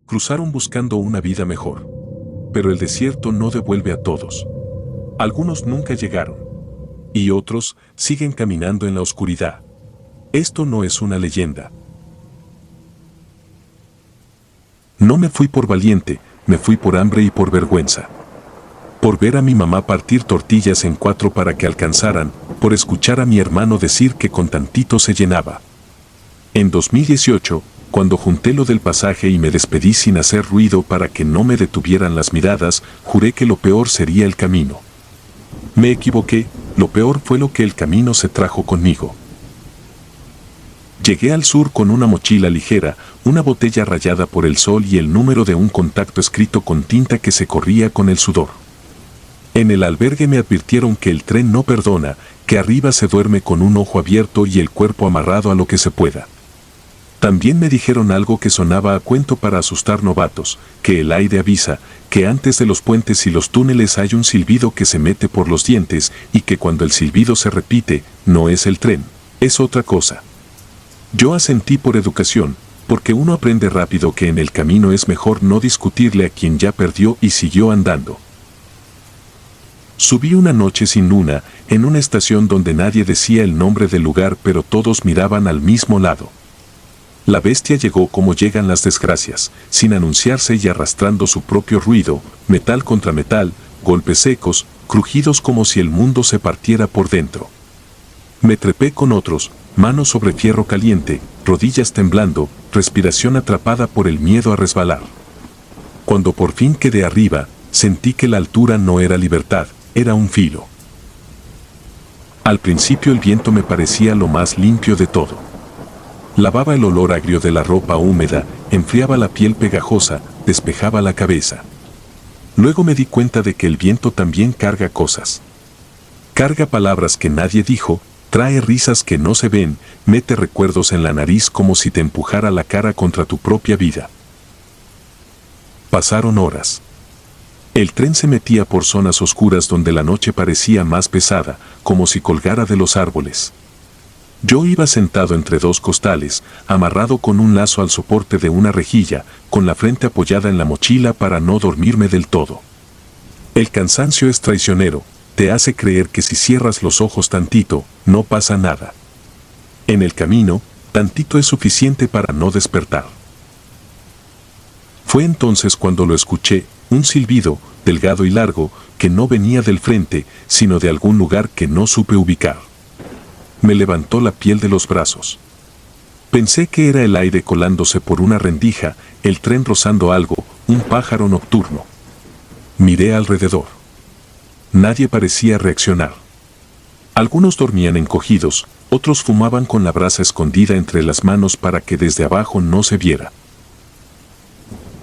Cruzaron buscando una vida mejor. Pero el desierto no devuelve a todos. Algunos nunca llegaron. Y otros siguen caminando en la oscuridad. Esto no es una leyenda. No me fui por valiente, me fui por hambre y por vergüenza. Por ver a mi mamá partir tortillas en 4 para que alcanzaran, por escuchar a mi hermano decir que con tantito se llenaba. En 2018, cuando junté lo del pasaje y me despedí sin hacer ruido para que no me detuvieran las miradas, juré que lo peor sería el camino. Me equivoqué, lo peor fue lo que el camino se trajo conmigo. Llegué al sur con una mochila ligera, una botella rayada por el sol y el número de un contacto escrito con tinta que se corría con el sudor. En el albergue me advirtieron que el tren no perdona, que arriba se duerme con un ojo abierto y el cuerpo amarrado a lo que se pueda. También me dijeron algo que sonaba a cuento para asustar novatos, que el aire avisa, que antes de los puentes y los túneles hay un silbido que se mete por los dientes y que cuando el silbido se repite, no es el tren, es otra cosa. Yo asentí por educación, porque uno aprende rápido que en el camino es mejor no discutirle a quien ya perdió y siguió andando. Subí una noche sin luna, en una estación donde nadie decía el nombre del lugar pero todos miraban al mismo lado. La bestia llegó como llegan las desgracias, sin anunciarse y arrastrando su propio ruido, metal contra metal, golpes secos, crujidos como si el mundo se partiera por dentro. Me trepé con otros, manos sobre fierro caliente, rodillas temblando, respiración atrapada por el miedo a resbalar. Cuando por fin quedé arriba, sentí que la altura no era libertad, era un filo. Al principio el viento me parecía lo más limpio de todo. Lavaba el olor agrio de la ropa húmeda, enfriaba la piel pegajosa, despejaba la cabeza. Luego me di cuenta de que el viento también carga cosas. Carga palabras que nadie dijo, trae risas que no se ven, mete recuerdos en la nariz como si te empujara la cara contra tu propia vida. Pasaron horas. El tren se metía por zonas oscuras donde la noche parecía más pesada, como si colgara de los árboles. Yo iba sentado entre dos costales, amarrado con un lazo al soporte de una rejilla, con la frente apoyada en la mochila para no dormirme del todo. El cansancio es traicionero, te hace creer que si cierras los ojos tantito, no pasa nada. En el camino, tantito es suficiente para no despertar. Fue entonces cuando lo escuché, un silbido, delgado y largo, que no venía del frente, sino de algún lugar que no supe ubicar. Me levantó la piel de los brazos. Pensé que era el aire colándose por una rendija, el tren rozando algo, un pájaro nocturno. Miré alrededor. Nadie parecía reaccionar. Algunos dormían encogidos, otros fumaban con la brasa escondida entre las manos para que desde abajo no se viera.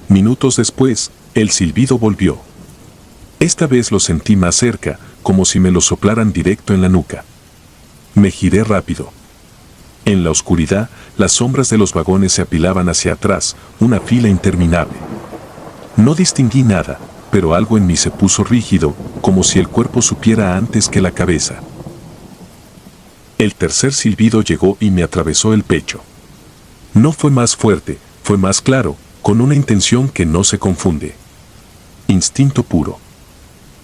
Minutos después, el silbido volvió. Esta vez lo sentí más cerca, como si me lo soplaran directo en la nuca. Me giré rápido. En la oscuridad, las sombras de los vagones se apilaban hacia atrás, una fila interminable. No distinguí nada, pero algo en mí se puso rígido, como si el cuerpo supiera antes que la cabeza. El tercer silbido llegó y me atravesó el pecho. No fue más fuerte, fue más claro, con una intención que no se confunde. Instinto puro.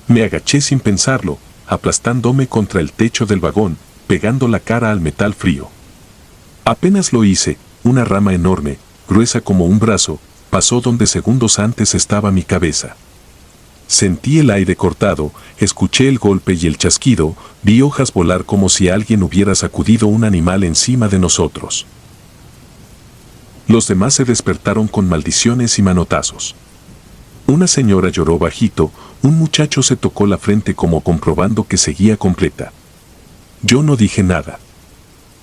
Me agaché sin pensarlo, aplastándome contra el techo del vagón, pegando la cara al metal frío. Apenas lo hice, una rama enorme, gruesa como un brazo, pasó donde segundos antes estaba mi cabeza. Sentí el aire cortado, escuché el golpe y el chasquido, vi hojas volar como si alguien hubiera sacudido un animal encima de nosotros. Los demás se despertaron con maldiciones y manotazos. Una señora lloró bajito, un muchacho se tocó la frente como comprobando que seguía completa. Yo no dije nada.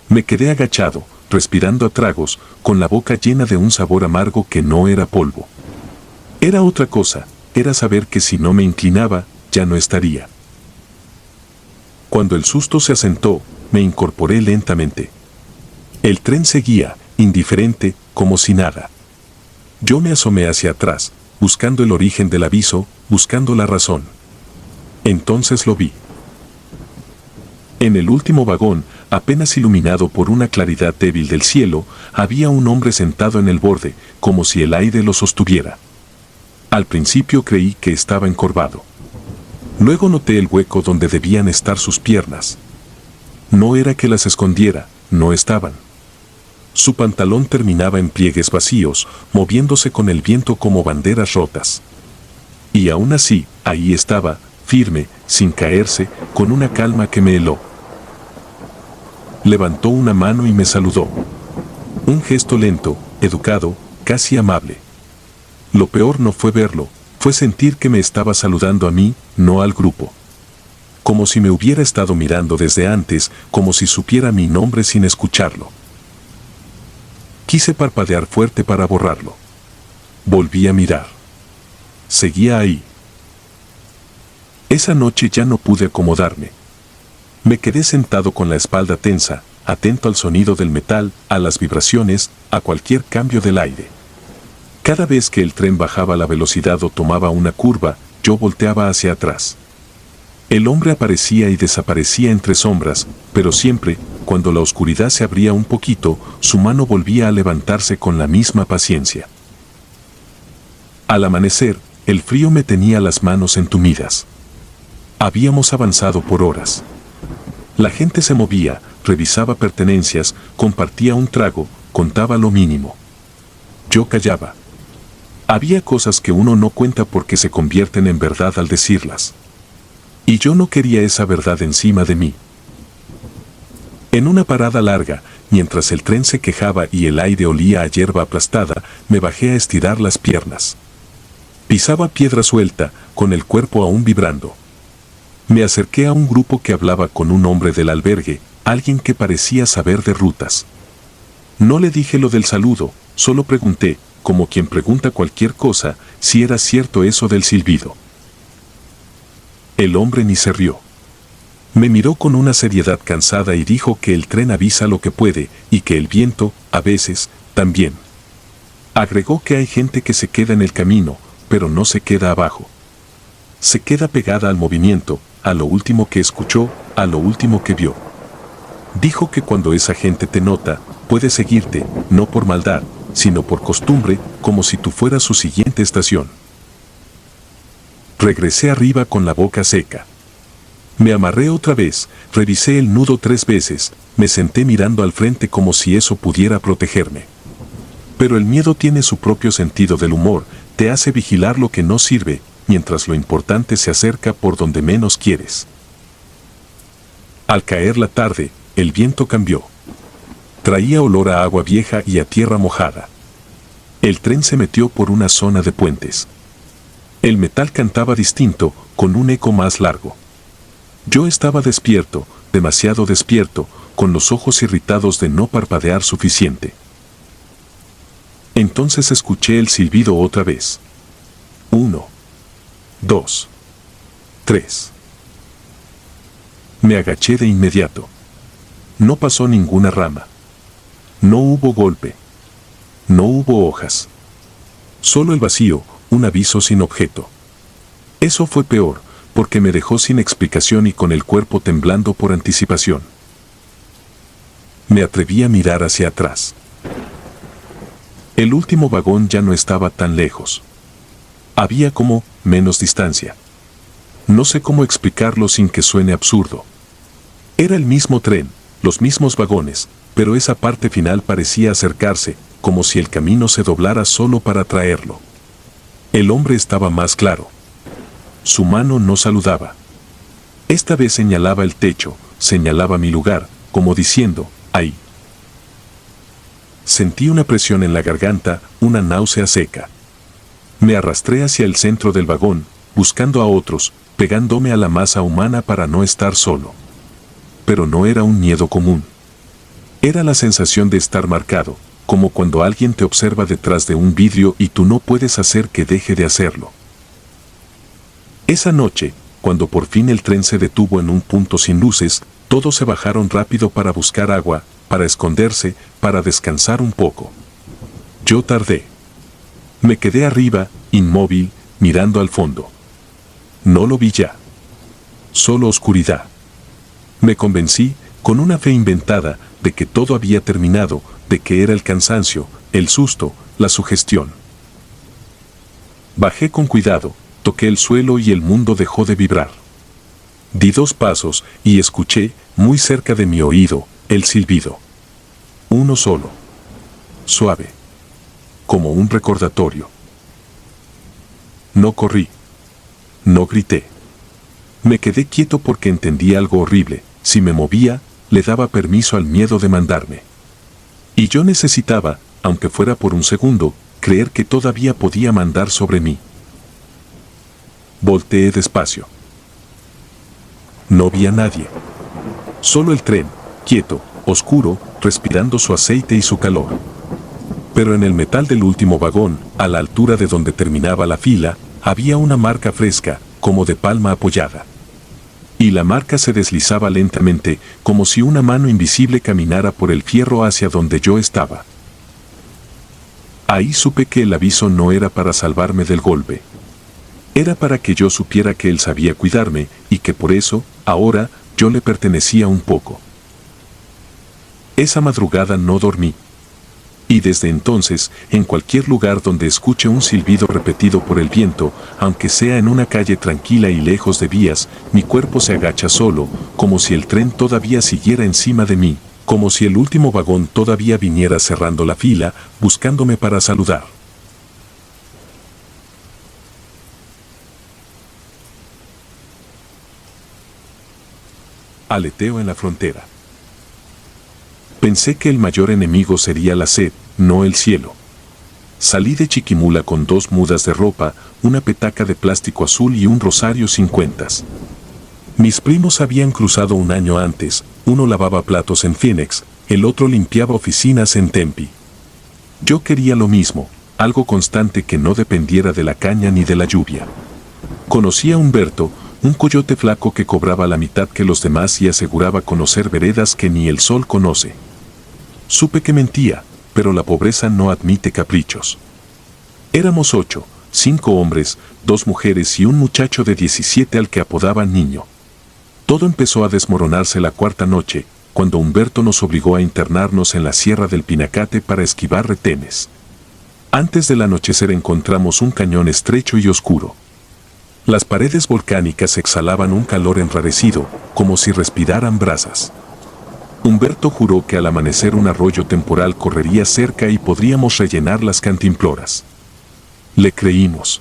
Me quedé agachado, respirando a tragos, con la boca llena de un sabor amargo que no era polvo. Era otra cosa, era saber que si no me inclinaba, ya no estaría. Cuando el susto se asentó, me incorporé lentamente. El tren seguía, indiferente, como si nada. Yo me asomé hacia atrás, buscando el origen del aviso, buscando la razón. Entonces lo vi. En el último vagón, apenas iluminado por una claridad débil del cielo, había un hombre sentado en el borde, como si el aire lo sostuviera. Al principio creí que estaba encorvado. Luego noté el hueco donde debían estar sus piernas. No era que las escondiera, no estaban. Su pantalón terminaba en pliegues vacíos, moviéndose con el viento como banderas rotas. Y aún así, ahí estaba, firme, sin caerse, con una calma que me heló. Levantó una mano y me saludó. Un gesto lento, educado, casi amable. Lo peor no fue verlo, fue sentir que me estaba saludando a mí, no al grupo. Como si me hubiera estado mirando desde antes, como si supiera mi nombre sin escucharlo. Quise parpadear fuerte para borrarlo. Volví a mirar. Seguía ahí. Esa noche ya no pude acomodarme. Me quedé sentado con la espalda tensa, atento al sonido del metal, a las vibraciones, a cualquier cambio del aire. Cada vez que el tren bajaba la velocidad o tomaba una curva, yo volteaba hacia atrás. El hombre aparecía y desaparecía entre sombras, pero siempre, cuando la oscuridad se abría un poquito, su mano volvía a levantarse con la misma paciencia. Al amanecer, el frío me tenía las manos entumidas. Habíamos avanzado por horas. La gente se movía, revisaba pertenencias, compartía un trago, contaba lo mínimo. Yo callaba. Había cosas que uno no cuenta porque se convierten en verdad al decirlas. Y yo no quería esa verdad encima de mí. En una parada larga, mientras el tren se quejaba y el aire olía a hierba aplastada, me bajé a estirar las piernas. Pisaba piedra suelta, con el cuerpo aún vibrando. Me acerqué a un grupo que hablaba con un hombre del albergue, alguien que parecía saber de rutas. No le dije lo del saludo, solo pregunté, como quien pregunta cualquier cosa, si era cierto eso del silbido. El hombre ni se rió. Me miró con una seriedad cansada y dijo que el tren avisa lo que puede y que el viento, a veces, también. Agregó que hay gente que se queda en el camino, pero no se queda abajo. Se queda pegada al movimiento, a lo último que escuchó, a lo último que vio. Dijo que cuando esa gente te nota, puede seguirte, no por maldad, sino por costumbre, como si tú fueras su siguiente estación. Regresé arriba con la boca seca. Me amarré otra vez, revisé el nudo 3 veces, me senté mirando al frente como si eso pudiera protegerme. Pero el miedo tiene su propio sentido del humor, te hace vigilar lo que no sirve, mientras lo importante se acerca por donde menos quieres. Al caer la tarde, el viento cambió. Traía olor a agua vieja y a tierra mojada. El tren se metió por una zona de puentes. El metal cantaba distinto, con un eco más largo. Yo estaba despierto, demasiado despierto, con los ojos irritados de no parpadear suficiente. Entonces escuché el silbido otra vez. 1, 2, 3. Me agaché de inmediato. No pasó ninguna rama. No hubo golpe. No hubo hojas. Solo el vacío, un aviso sin objeto. Eso fue peor, porque me dejó sin explicación y con el cuerpo temblando por anticipación. Me atreví a mirar hacia atrás. El último vagón ya no estaba tan lejos. Había como menos distancia. No sé cómo explicarlo sin que suene absurdo. Era el mismo tren, los mismos vagones, pero esa parte final parecía acercarse, como si el camino se doblara solo para traerlo. El hombre estaba más claro. Su mano no saludaba. Esta vez señalaba el techo, señalaba mi lugar, como diciendo, ahí. Sentí una presión en la garganta, una náusea seca. Me arrastré hacia el centro del vagón, buscando a otros, pegándome a la masa humana para no estar solo. Pero no era un miedo común. Era la sensación de estar marcado, como cuando alguien te observa detrás de un vidrio y tú no puedes hacer que deje de hacerlo. Esa noche, cuando por fin el tren se detuvo en un punto sin luces, todos se bajaron rápido para buscar agua, para esconderse, para descansar un poco. Yo tardé. Me quedé arriba, inmóvil, mirando al fondo. No lo vi ya. Solo oscuridad. Me convencí, con una fe inventada de que todo había terminado, de que era el cansancio, el susto, la sugestión. Bajé con cuidado, toqué el suelo y el mundo dejó de vibrar. Di 2 pasos y escuché, muy cerca de mi oído, el silbido. Uno solo. Suave. Como un recordatorio. No corrí. No grité. Me quedé quieto porque entendí algo horrible. Si me movía, le daba permiso al miedo de mandarme. Y yo necesitaba, aunque fuera por un segundo, creer que todavía podía mandar sobre mí. Volteé despacio. No vi a nadie. Solo el tren, quieto, oscuro, respirando su aceite y su calor. Pero en el metal del último vagón, a la altura de donde terminaba la fila, había una marca fresca, como de palma apoyada. Y la marca se deslizaba lentamente, como si una mano invisible caminara por el fierro hacia donde yo estaba. Ahí supe que el aviso no era para salvarme del golpe. Era para que yo supiera que él sabía cuidarme y que por eso, ahora, yo le pertenecía un poco. Esa madrugada no dormí. Y desde entonces, en cualquier lugar donde escuche un silbido repetido por el viento, aunque sea en una calle tranquila y lejos de vías, mi cuerpo se agacha solo, como si el tren todavía siguiera encima de mí, como si el último vagón todavía viniera cerrando la fila, buscándome para saludar. Aleteo en la frontera. Pensé que el mayor enemigo sería la sed, no el cielo. Salí de Chiquimula con 2 mudas de ropa, una petaca de plástico azul y un rosario sin cuentas. Mis primos habían cruzado un año antes, uno lavaba platos en Phoenix, el otro limpiaba oficinas en Tempe. Yo quería lo mismo, algo constante que no dependiera de la caña ni de la lluvia. Conocí a Humberto, un coyote flaco que cobraba la mitad que los demás y aseguraba conocer veredas que ni el sol conoce. Supe que mentía, pero la pobreza no admite caprichos. Éramos 8, 5 hombres, 2 mujeres y un muchacho de 17 al que apodaban Niño. Todo empezó a desmoronarse la 4ª noche, cuando Humberto nos obligó a internarnos en la Sierra del Pinacate para esquivar retenes. Antes del anochecer encontramos un cañón estrecho y oscuro. Las paredes volcánicas exhalaban un calor enrarecido, como si respiraran brasas. Humberto juró que al amanecer un arroyo temporal correría cerca y podríamos rellenar las cantimploras. Le creímos.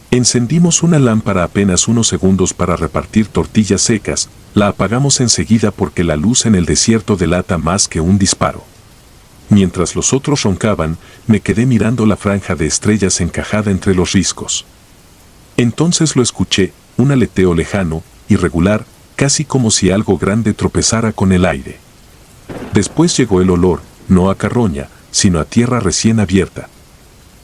Encendimos una lámpara apenas unos segundos para repartir tortillas secas, la apagamos enseguida porque la luz en el desierto delata más que un disparo. Mientras los otros roncaban, me quedé mirando la franja de estrellas encajada entre los riscos. Entonces lo escuché, un aleteo lejano, irregular, casi como si algo grande tropezara con el aire. Después llegó el olor, no a carroña, sino a tierra recién abierta.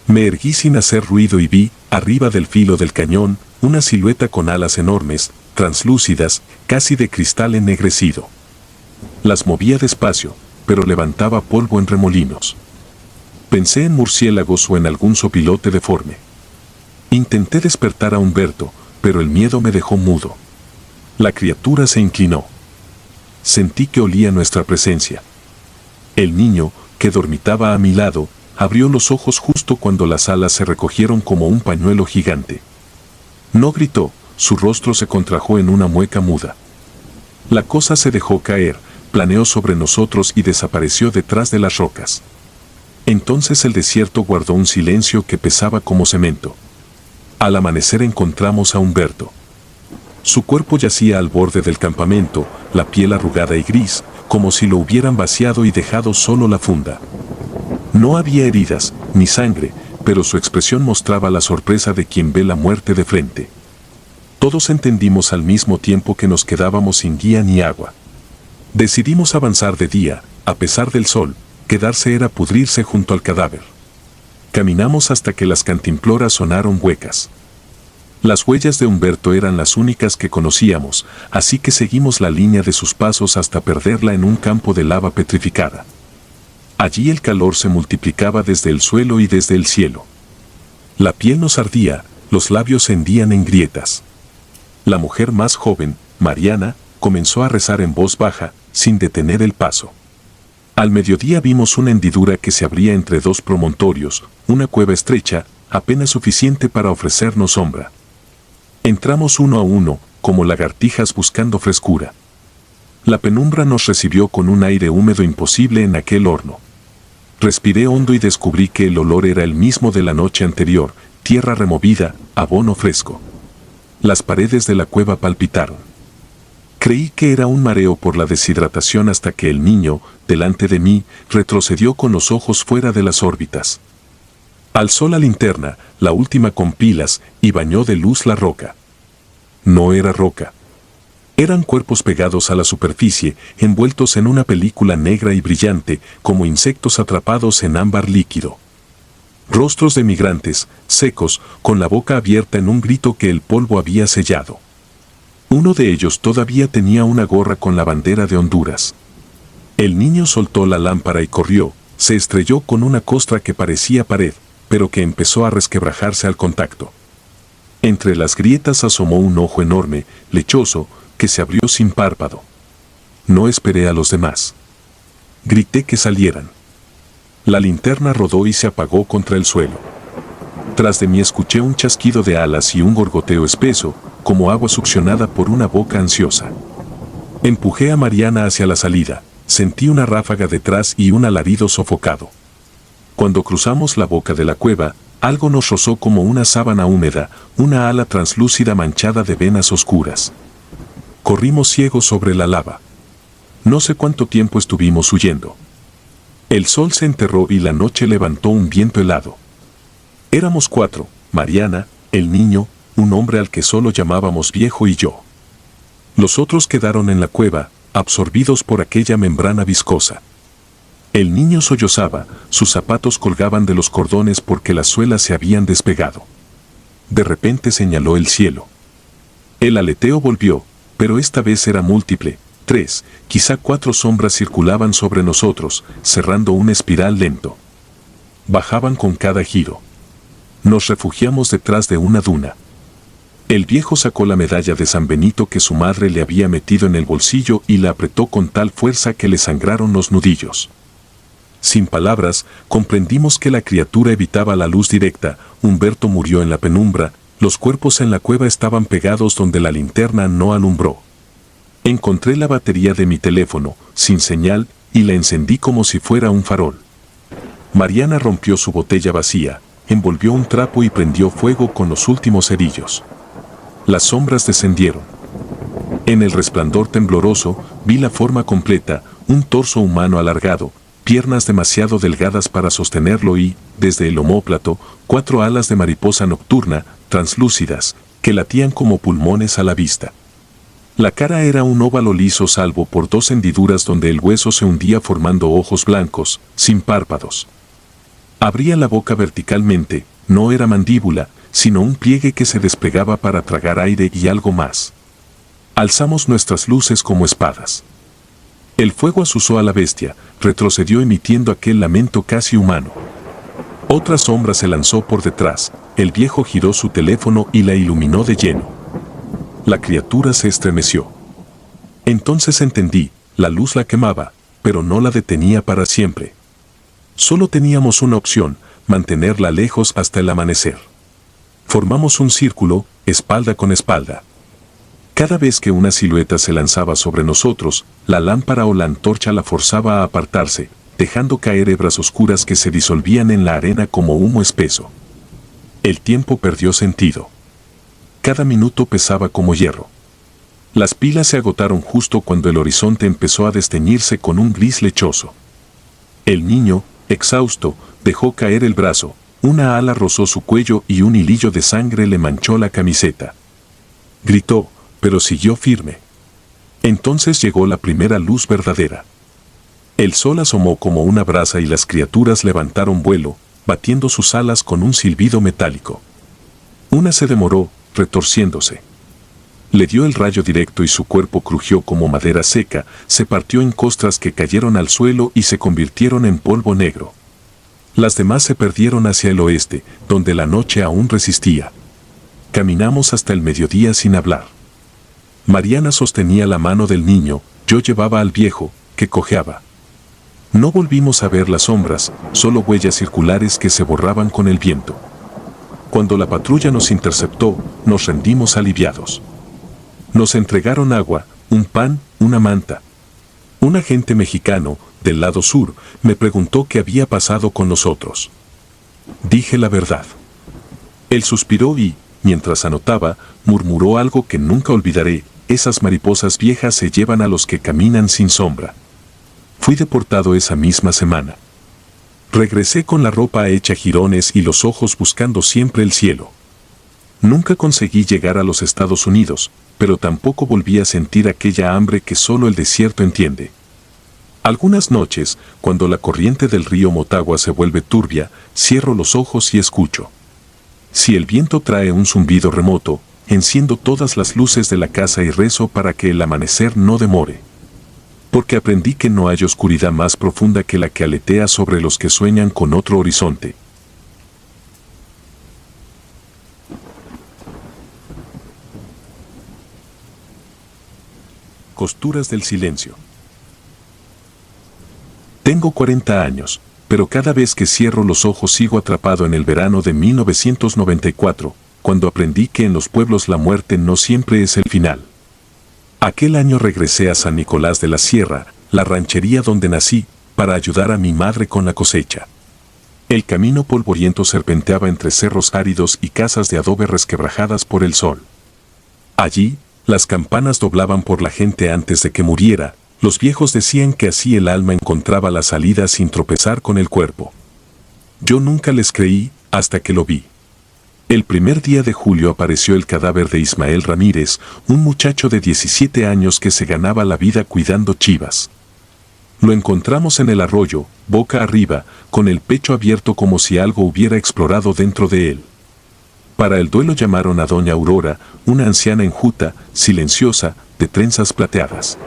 Me erguí sin hacer ruido y vi, arriba del filo del cañón, una silueta con alas enormes, translúcidas, casi de cristal ennegrecido. Las movía despacio, pero levantaba polvo en remolinos. Pensé en murciélagos o en algún sopilote deforme. Intenté despertar a Humberto, pero el miedo me dejó mudo. La criatura se inclinó. Sentí que olía nuestra presencia. El niño, que dormitaba a mi lado, abrió los ojos justo cuando las alas se recogieron como un pañuelo gigante. No gritó, su rostro se contrajo en una mueca muda. La cosa se dejó caer, planeó sobre nosotros y desapareció detrás de las rocas. Entonces el desierto guardó un silencio que pesaba como cemento. Al amanecer encontramos a Humberto. Su cuerpo yacía al borde del campamento, la piel arrugada y gris, como si lo hubieran vaciado y dejado solo la funda. No había heridas, ni sangre, pero su expresión mostraba la sorpresa de quien ve la muerte de frente. Todos entendimos al mismo tiempo que nos quedábamos sin guía ni agua. Decidimos avanzar de día, a pesar del sol, quedarse era pudrirse junto al cadáver. Caminamos hasta que las cantimploras sonaron huecas. Las huellas de Humberto eran las únicas que conocíamos, así que seguimos la línea de sus pasos hasta perderla en un campo de lava petrificada. Allí el calor se multiplicaba desde el suelo y desde el cielo. La piel nos ardía, los labios se hendían en grietas. La mujer más joven, Mariana, comenzó a rezar en voz baja, sin detener el paso. Al mediodía vimos una hendidura que se abría entre dos promontorios, una cueva estrecha, apenas suficiente para ofrecernos sombra. Entramos uno a uno, como lagartijas buscando frescura. La penumbra nos recibió con un aire húmedo imposible en aquel horno. Respiré hondo y descubrí que el olor era el mismo de la noche anterior, tierra removida, abono fresco. Las paredes de la cueva palpitaron. Creí que era un mareo por la deshidratación hasta que el niño, delante de mí, retrocedió con los ojos fuera de las órbitas. Alzó la linterna, la última con pilas, y bañó de luz la roca. No era roca. Eran cuerpos pegados a la superficie, envueltos en una película negra y brillante, como insectos atrapados en ámbar líquido. Rostros de migrantes, secos, con la boca abierta en un grito que el polvo había sellado. Uno de ellos todavía tenía una gorra con la bandera de Honduras. El niño soltó la lámpara y corrió, se estrelló con una costra que parecía pared, pero que empezó a resquebrajarse al contacto. Entre las grietas asomó un ojo enorme, lechoso, que se abrió sin párpado. No esperé a los demás. Grité que salieran. La linterna rodó y se apagó contra el suelo. Tras de mí escuché un chasquido de alas y un gorgoteo espeso, como agua succionada por una boca ansiosa. Empujé a Mariana hacia la salida, sentí una ráfaga detrás y un alarido sofocado. Cuando cruzamos la boca de la cueva, algo nos rozó como una sábana húmeda, una ala translúcida manchada de venas oscuras. Corrimos ciegos sobre la lava. No sé cuánto tiempo estuvimos huyendo. El sol se enterró y la noche levantó un viento helado. Éramos 4, Mariana, el niño, un hombre al que solo llamábamos viejo y yo. Los otros quedaron en la cueva, absorbidos por aquella membrana viscosa. El niño sollozaba, sus zapatos colgaban de los cordones porque las suelas se habían despegado. De repente señaló el cielo. El aleteo volvió, pero esta vez era múltiple. 3, quizá 4 sombras circulaban sobre nosotros, cerrando un espiral lento. Bajaban con cada giro. Nos refugiamos detrás de una duna. El viejo sacó la medalla de San Benito que su madre le había metido en el bolsillo y la apretó con tal fuerza que le sangraron los nudillos. Sin palabras, comprendimos que la criatura evitaba la luz directa. Humberto murió en la penumbra, los cuerpos en la cueva estaban pegados donde la linterna no alumbró. Encontré la batería de mi teléfono, sin señal, y la encendí como si fuera un farol. Mariana rompió su botella vacía, envolvió un trapo y prendió fuego con los últimos cerillos. Las sombras descendieron. En el resplandor tembloroso, vi la forma completa, un torso humano alargado, piernas demasiado delgadas para sostenerlo y, desde el omóplato, 4 alas de mariposa nocturna, translúcidas, que latían como pulmones a la vista. La cara era un óvalo liso salvo por 2 hendiduras donde el hueso se hundía formando ojos blancos, sin párpados. Abría la boca verticalmente, no era mandíbula, sino un pliegue que se despegaba para tragar aire y algo más. Alzamos nuestras luces como espadas. El fuego azuzó a la bestia, retrocedió emitiendo aquel lamento casi humano. Otra sombra se lanzó por detrás, el viejo giró su teléfono y la iluminó de lleno. La criatura se estremeció. Entonces entendí, la luz la quemaba, pero no la detenía para siempre. Solo teníamos una opción, mantenerla lejos hasta el amanecer. Formamos un círculo, espalda con espalda. Cada vez que una silueta se lanzaba sobre nosotros, la lámpara o la antorcha la forzaba a apartarse, dejando caer hebras oscuras que se disolvían en la arena como humo espeso. El tiempo perdió sentido. Cada minuto pesaba como hierro. Las pilas se agotaron justo cuando el horizonte empezó a desteñirse con un gris lechoso. El niño, exhausto, dejó caer el brazo, una ala rozó su cuello y un hilillo de sangre le manchó la camiseta. Gritó, pero siguió firme. Entonces llegó la primera luz verdadera. El sol asomó como una brasa y las criaturas levantaron vuelo, batiendo sus alas con un silbido metálico. Una se demoró, retorciéndose. Le dio el rayo directo y su cuerpo crujió como madera seca, se partió en costras que cayeron al suelo y se convirtieron en polvo negro. Las demás se perdieron hacia el oeste, donde la noche aún resistía. Caminamos hasta el mediodía sin hablar. Mariana sostenía la mano del niño, yo llevaba al viejo, que cojeaba. No volvimos a ver las sombras, solo huellas circulares que se borraban con el viento. Cuando la patrulla nos interceptó, nos rendimos aliviados. Nos entregaron agua, un pan, una manta. Un agente mexicano, del lado sur, me preguntó qué había pasado con nosotros. Dije la verdad. Él suspiró y, mientras anotaba, murmuró algo que nunca olvidaré: esas mariposas viejas se llevan a los que caminan sin sombra. Fui deportado esa misma semana. Regresé con la ropa hecha jirones y los ojos buscando siempre el cielo. Nunca conseguí llegar a los Estados Unidos, pero tampoco volví a sentir aquella hambre que solo el desierto entiende. Algunas noches, cuando la corriente del río Motagua se vuelve turbia, cierro los ojos y escucho. Si el viento trae un zumbido remoto, enciendo todas las luces de la casa y rezo para que el amanecer no demore. Porque aprendí que no hay oscuridad más profunda que la que aletea sobre los que sueñan con otro horizonte. Costuras del silencio. Tengo 40 años, pero cada vez que cierro los ojos sigo atrapado en el verano de 1994, cuando aprendí que en los pueblos la muerte no siempre es el final. Aquel año regresé a San Nicolás de la Sierra, la ranchería donde nací, para ayudar a mi madre con la cosecha. El camino polvoriento serpenteaba entre cerros áridos y casas de adobe resquebrajadas por el sol. Allí, las campanas doblaban por la gente antes de que muriera. Los viejos decían que así el alma encontraba la salida sin tropezar con el cuerpo. Yo nunca les creí, hasta que lo vi. El primer día de julio apareció el cadáver de Ismael Ramírez, un muchacho de 17 años que se ganaba la vida cuidando chivas. Lo encontramos en el arroyo, boca arriba, con el pecho abierto como si algo hubiera explorado dentro de él. Para el duelo llamaron a doña Aurora, una anciana enjuta, silenciosa, de trenzas plateadas.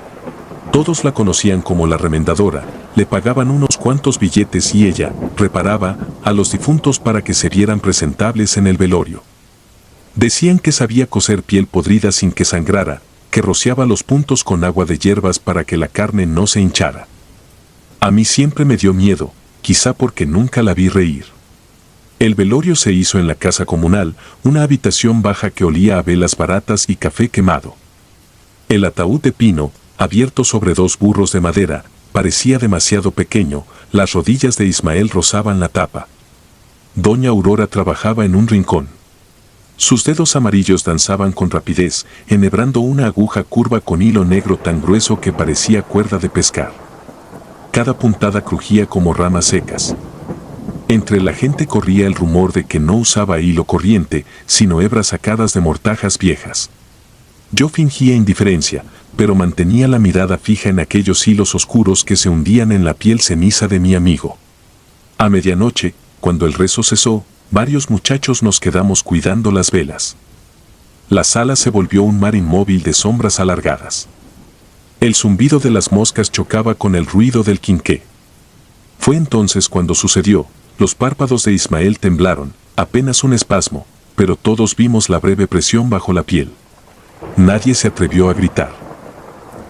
Todos la conocían como la remendadora, le pagaban unos cuantos billetes y ella reparaba a los difuntos para que se vieran presentables en el velorio. Decían que sabía coser piel podrida sin que sangrara, que rociaba los puntos con agua de hierbas para que la carne no se hinchara. A mí siempre me dio miedo, quizá porque nunca la vi reír. El velorio se hizo en la casa comunal, una habitación baja que olía a velas baratas y café quemado. El ataúd de pino, abierto sobre dos burros de madera, parecía demasiado pequeño, las rodillas de Ismael rozaban la tapa. Doña Aurora trabajaba en un rincón. Sus dedos amarillos danzaban con rapidez, enhebrando una aguja curva con hilo negro tan grueso que parecía cuerda de pescar. Cada puntada crujía como ramas secas. Entre la gente corría el rumor de que no usaba hilo corriente, sino hebras sacadas de mortajas viejas. Yo fingía indiferencia, pero mantenía la mirada fija en aquellos hilos oscuros que se hundían en la piel ceniza de mi amigo. A medianoche, cuando el rezo cesó, varios muchachos nos quedamos cuidando las velas. La sala se volvió un mar inmóvil de sombras alargadas. El zumbido de las moscas chocaba con el ruido del quinqué. Fue entonces cuando sucedió. Los párpados de Ismael temblaron, apenas un espasmo, pero todos vimos la breve presión bajo la piel. Nadie se atrevió a gritar.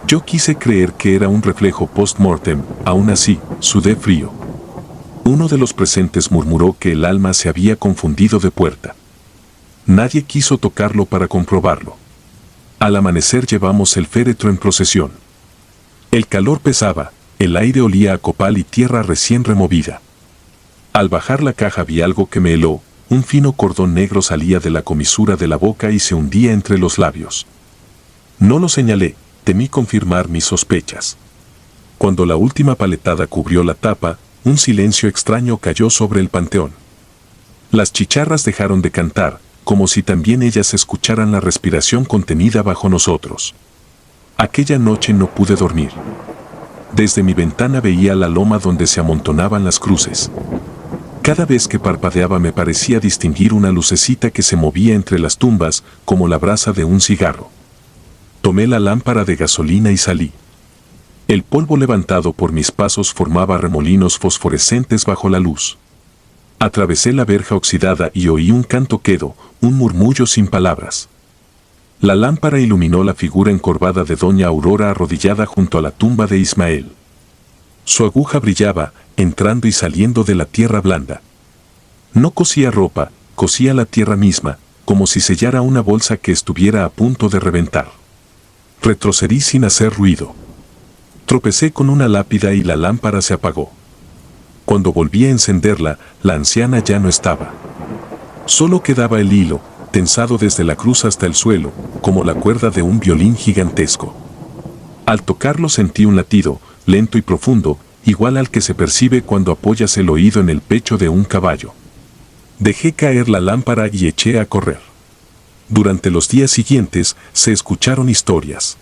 Yo quise creer que era un reflejo post-mortem, aún así, sudé frío. Uno de los presentes murmuró que el alma se había confundido de puerta. Nadie quiso tocarlo para comprobarlo. Al amanecer llevamos el féretro en procesión. El calor pesaba, el aire olía a copal y tierra recién removida. Al bajar la caja vi algo que me heló, un fino cordón negro salía de la comisura de la boca y se hundía entre los labios. No lo señalé, temí confirmar mis sospechas. Cuando la última paletada cubrió la tapa, un silencio extraño cayó sobre el panteón. Las chicharras dejaron de cantar, como si también ellas escucharan la respiración contenida bajo nosotros. Aquella noche no pude dormir. Desde mi ventana veía la loma donde se amontonaban las cruces. Cada vez que parpadeaba me parecía distinguir una lucecita que se movía entre las tumbas, como la brasa de un cigarro. Tomé la lámpara de gasolina y salí. El polvo levantado por mis pasos formaba remolinos fosforescentes bajo la luz. Atravesé la verja oxidada y oí un canto quedo, un murmullo sin palabras. La lámpara iluminó la figura encorvada de doña Aurora arrodillada junto a la tumba de Ismael. Su aguja brillaba, entrando y saliendo de la tierra blanda. No cosía ropa, cosía la tierra misma, como si sellara una bolsa que estuviera a punto de reventar. Retrocedí sin hacer ruido. Tropecé con una lápida y la lámpara se apagó. Cuando volví a encenderla, la anciana ya no estaba. Solo quedaba el hilo, tensado desde la cruz hasta el suelo, como la cuerda de un violín gigantesco. Al tocarlo sentí un latido, lento y profundo, igual al que se percibe cuando apoyas el oído en el pecho de un caballo. Dejé caer la lámpara y eché a correr. Durante los días siguientes se escucharon historias.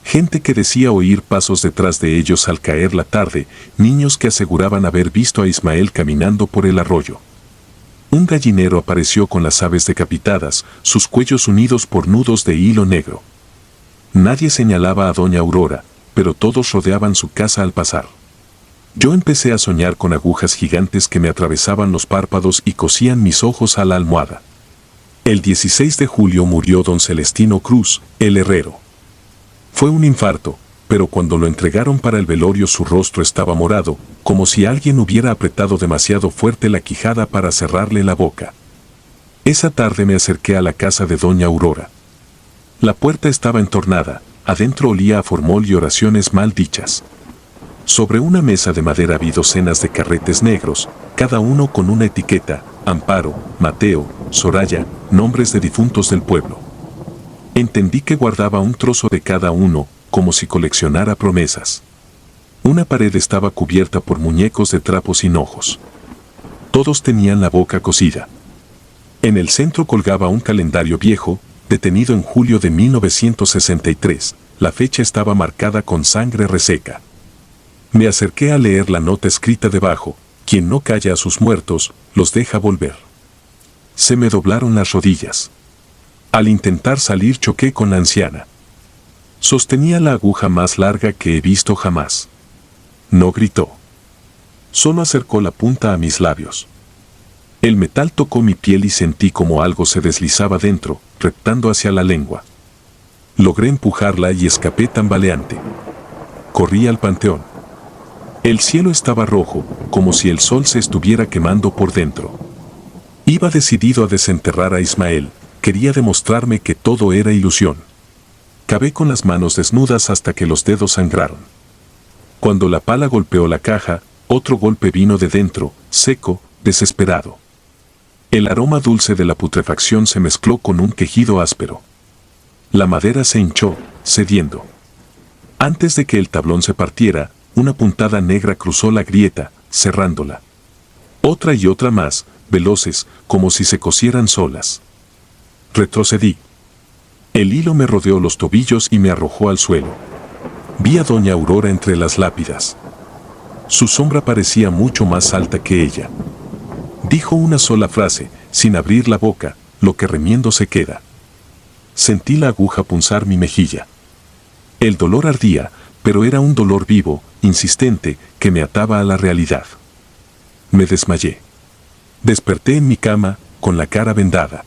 Gente que decía oír pasos detrás de ellos al caer la tarde, niños que aseguraban haber visto a Ismael caminando por el arroyo. Un gallinero apareció con las aves decapitadas, sus cuellos unidos por nudos de hilo negro. Nadie señalaba a doña Aurora, pero todos rodeaban su casa al pasar. Yo empecé a soñar con agujas gigantes que me atravesaban los párpados y cosían mis ojos a la almohada. El 16 de julio murió don Celestino Cruz, el herrero. Fue un infarto, pero cuando lo entregaron para el velorio su rostro estaba morado, como si alguien hubiera apretado demasiado fuerte la quijada para cerrarle la boca. Esa tarde me acerqué a la casa de doña Aurora. La puerta estaba entornada, adentro olía a formol y oraciones mal dichas. Sobre una mesa de madera vi docenas de carretes negros, cada uno con una etiqueta: Amparo, Mateo, Soraya, nombres de difuntos del pueblo. Entendí que guardaba un trozo de cada uno, como si coleccionara promesas. Una pared estaba cubierta por muñecos de trapo sin ojos. Todos tenían la boca cosida. En el centro colgaba un calendario viejo, detenido en julio de 1963. La fecha estaba marcada con sangre reseca. Me acerqué a leer la nota escrita debajo: quien no calla a sus muertos, los deja volver. Se me doblaron las rodillas. Al intentar salir choqué con la anciana. Sostenía la aguja más larga que he visto jamás. No gritó. Solo acercó la punta a mis labios. El metal tocó mi piel y sentí como algo se deslizaba dentro, reptando hacia la lengua. Logré empujarla y escapé tambaleante. Corrí al panteón. El cielo estaba rojo, como si el sol se estuviera quemando por dentro. Iba decidido a desenterrar a Ismael, quería demostrarme que todo era ilusión. Cavé con las manos desnudas hasta que los dedos sangraron. Cuando la pala golpeó la caja, otro golpe vino de dentro, seco, desesperado. El aroma dulce de la putrefacción se mezcló con un quejido áspero. La madera se hinchó, cediendo. Antes de que el tablón se partiera, una puntada negra cruzó la grieta, cerrándola. Otra y otra más, veloces, como si se cosieran solas. Retrocedí. El hilo me rodeó los tobillos y me arrojó al suelo. Vi a doña Aurora entre las lápidas. Su sombra parecía mucho más alta que ella. Dijo una sola frase, sin abrir la boca: lo que remiendo se queda. Sentí la aguja punzar mi mejilla. El dolor ardía, pero era un dolor vivo, insistente, que me ataba a la realidad. Me desmayé. Desperté en mi cama, con la cara vendada.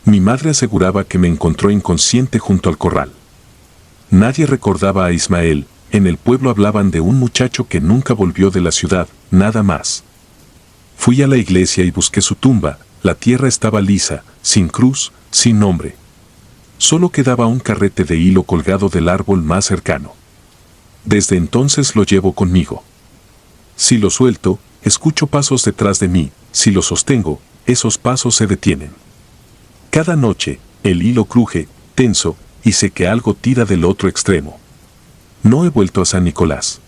Mi madre aseguraba que me encontró inconsciente junto al corral. Nadie recordaba a Ismael, en el pueblo hablaban de un muchacho que nunca volvió de la ciudad, nada más. Fui a la iglesia y busqué su tumba, la tierra estaba lisa, sin cruz, sin nombre. Solo quedaba un carrete de hilo colgado del árbol más cercano. Desde entonces lo llevo conmigo. Si lo suelto, escucho pasos detrás de mí; si lo sostengo, esos pasos se detienen. Cada noche, el hilo cruje, tenso, y sé que algo tira del otro extremo. No he vuelto a San Nicolás.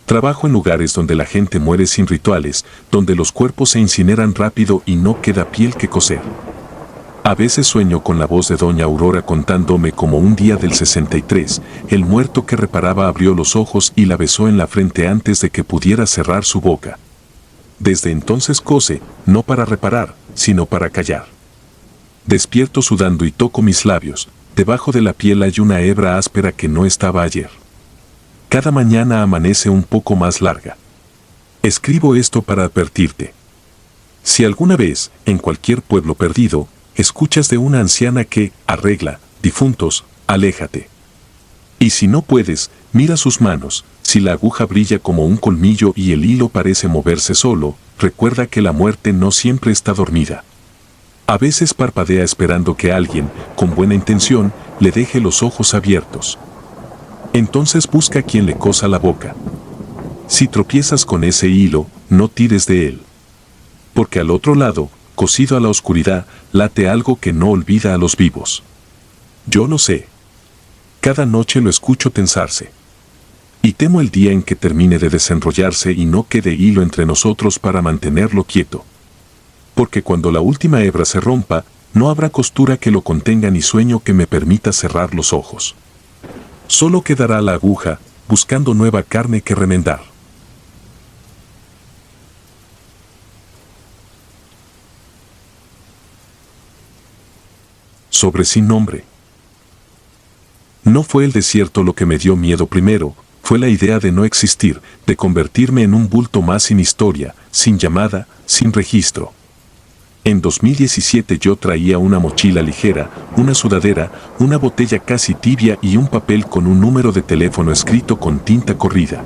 Trabajo en lugares donde la gente muere sin rituales, donde los cuerpos se incineran rápido y no queda piel que coser. A veces sueño con la voz de doña Aurora contándome cómo un día del 63, el muerto que reparaba abrió los ojos y la besó en la frente antes de que pudiera cerrar su boca. Desde entonces cose, no para reparar, sino para callar. Despierto sudando y toco mis labios. Debajo de la piel hay una hebra áspera que no estaba ayer. Cada mañana amanece un poco más larga. Escribo esto para advertirte. Si alguna vez, en cualquier pueblo perdido, escuchas de una anciana que arregla difuntos, aléjate. Y si no puedes, mira sus manos, si la aguja brilla como un colmillo y el hilo parece moverse solo, recuerda que la muerte no siempre está dormida. A veces parpadea esperando que alguien, con buena intención, le deje los ojos abiertos. Entonces busca quien le cosa la boca. Si tropiezas con ese hilo, no tires de él. Porque al otro lado, cosido a la oscuridad, late algo que no olvida a los vivos. Yo lo sé. Cada noche lo escucho tensarse. Y temo el día en que termine de desenrollarse y no quede hilo entre nosotros para mantenerlo quieto. Porque cuando la última hebra se rompa, no habrá costura que lo contenga ni sueño que me permita cerrar los ojos. Solo quedará la aguja, buscando nueva carne que remendar. Sobre sin nombre. No fue el desierto lo que me dio miedo primero, fue la idea de no existir, de convertirme en un bulto más sin historia, sin llamada, sin registro. En 2017 yo traía una mochila ligera, una sudadera, una botella casi tibia y un papel con un número de teléfono escrito con tinta corrida.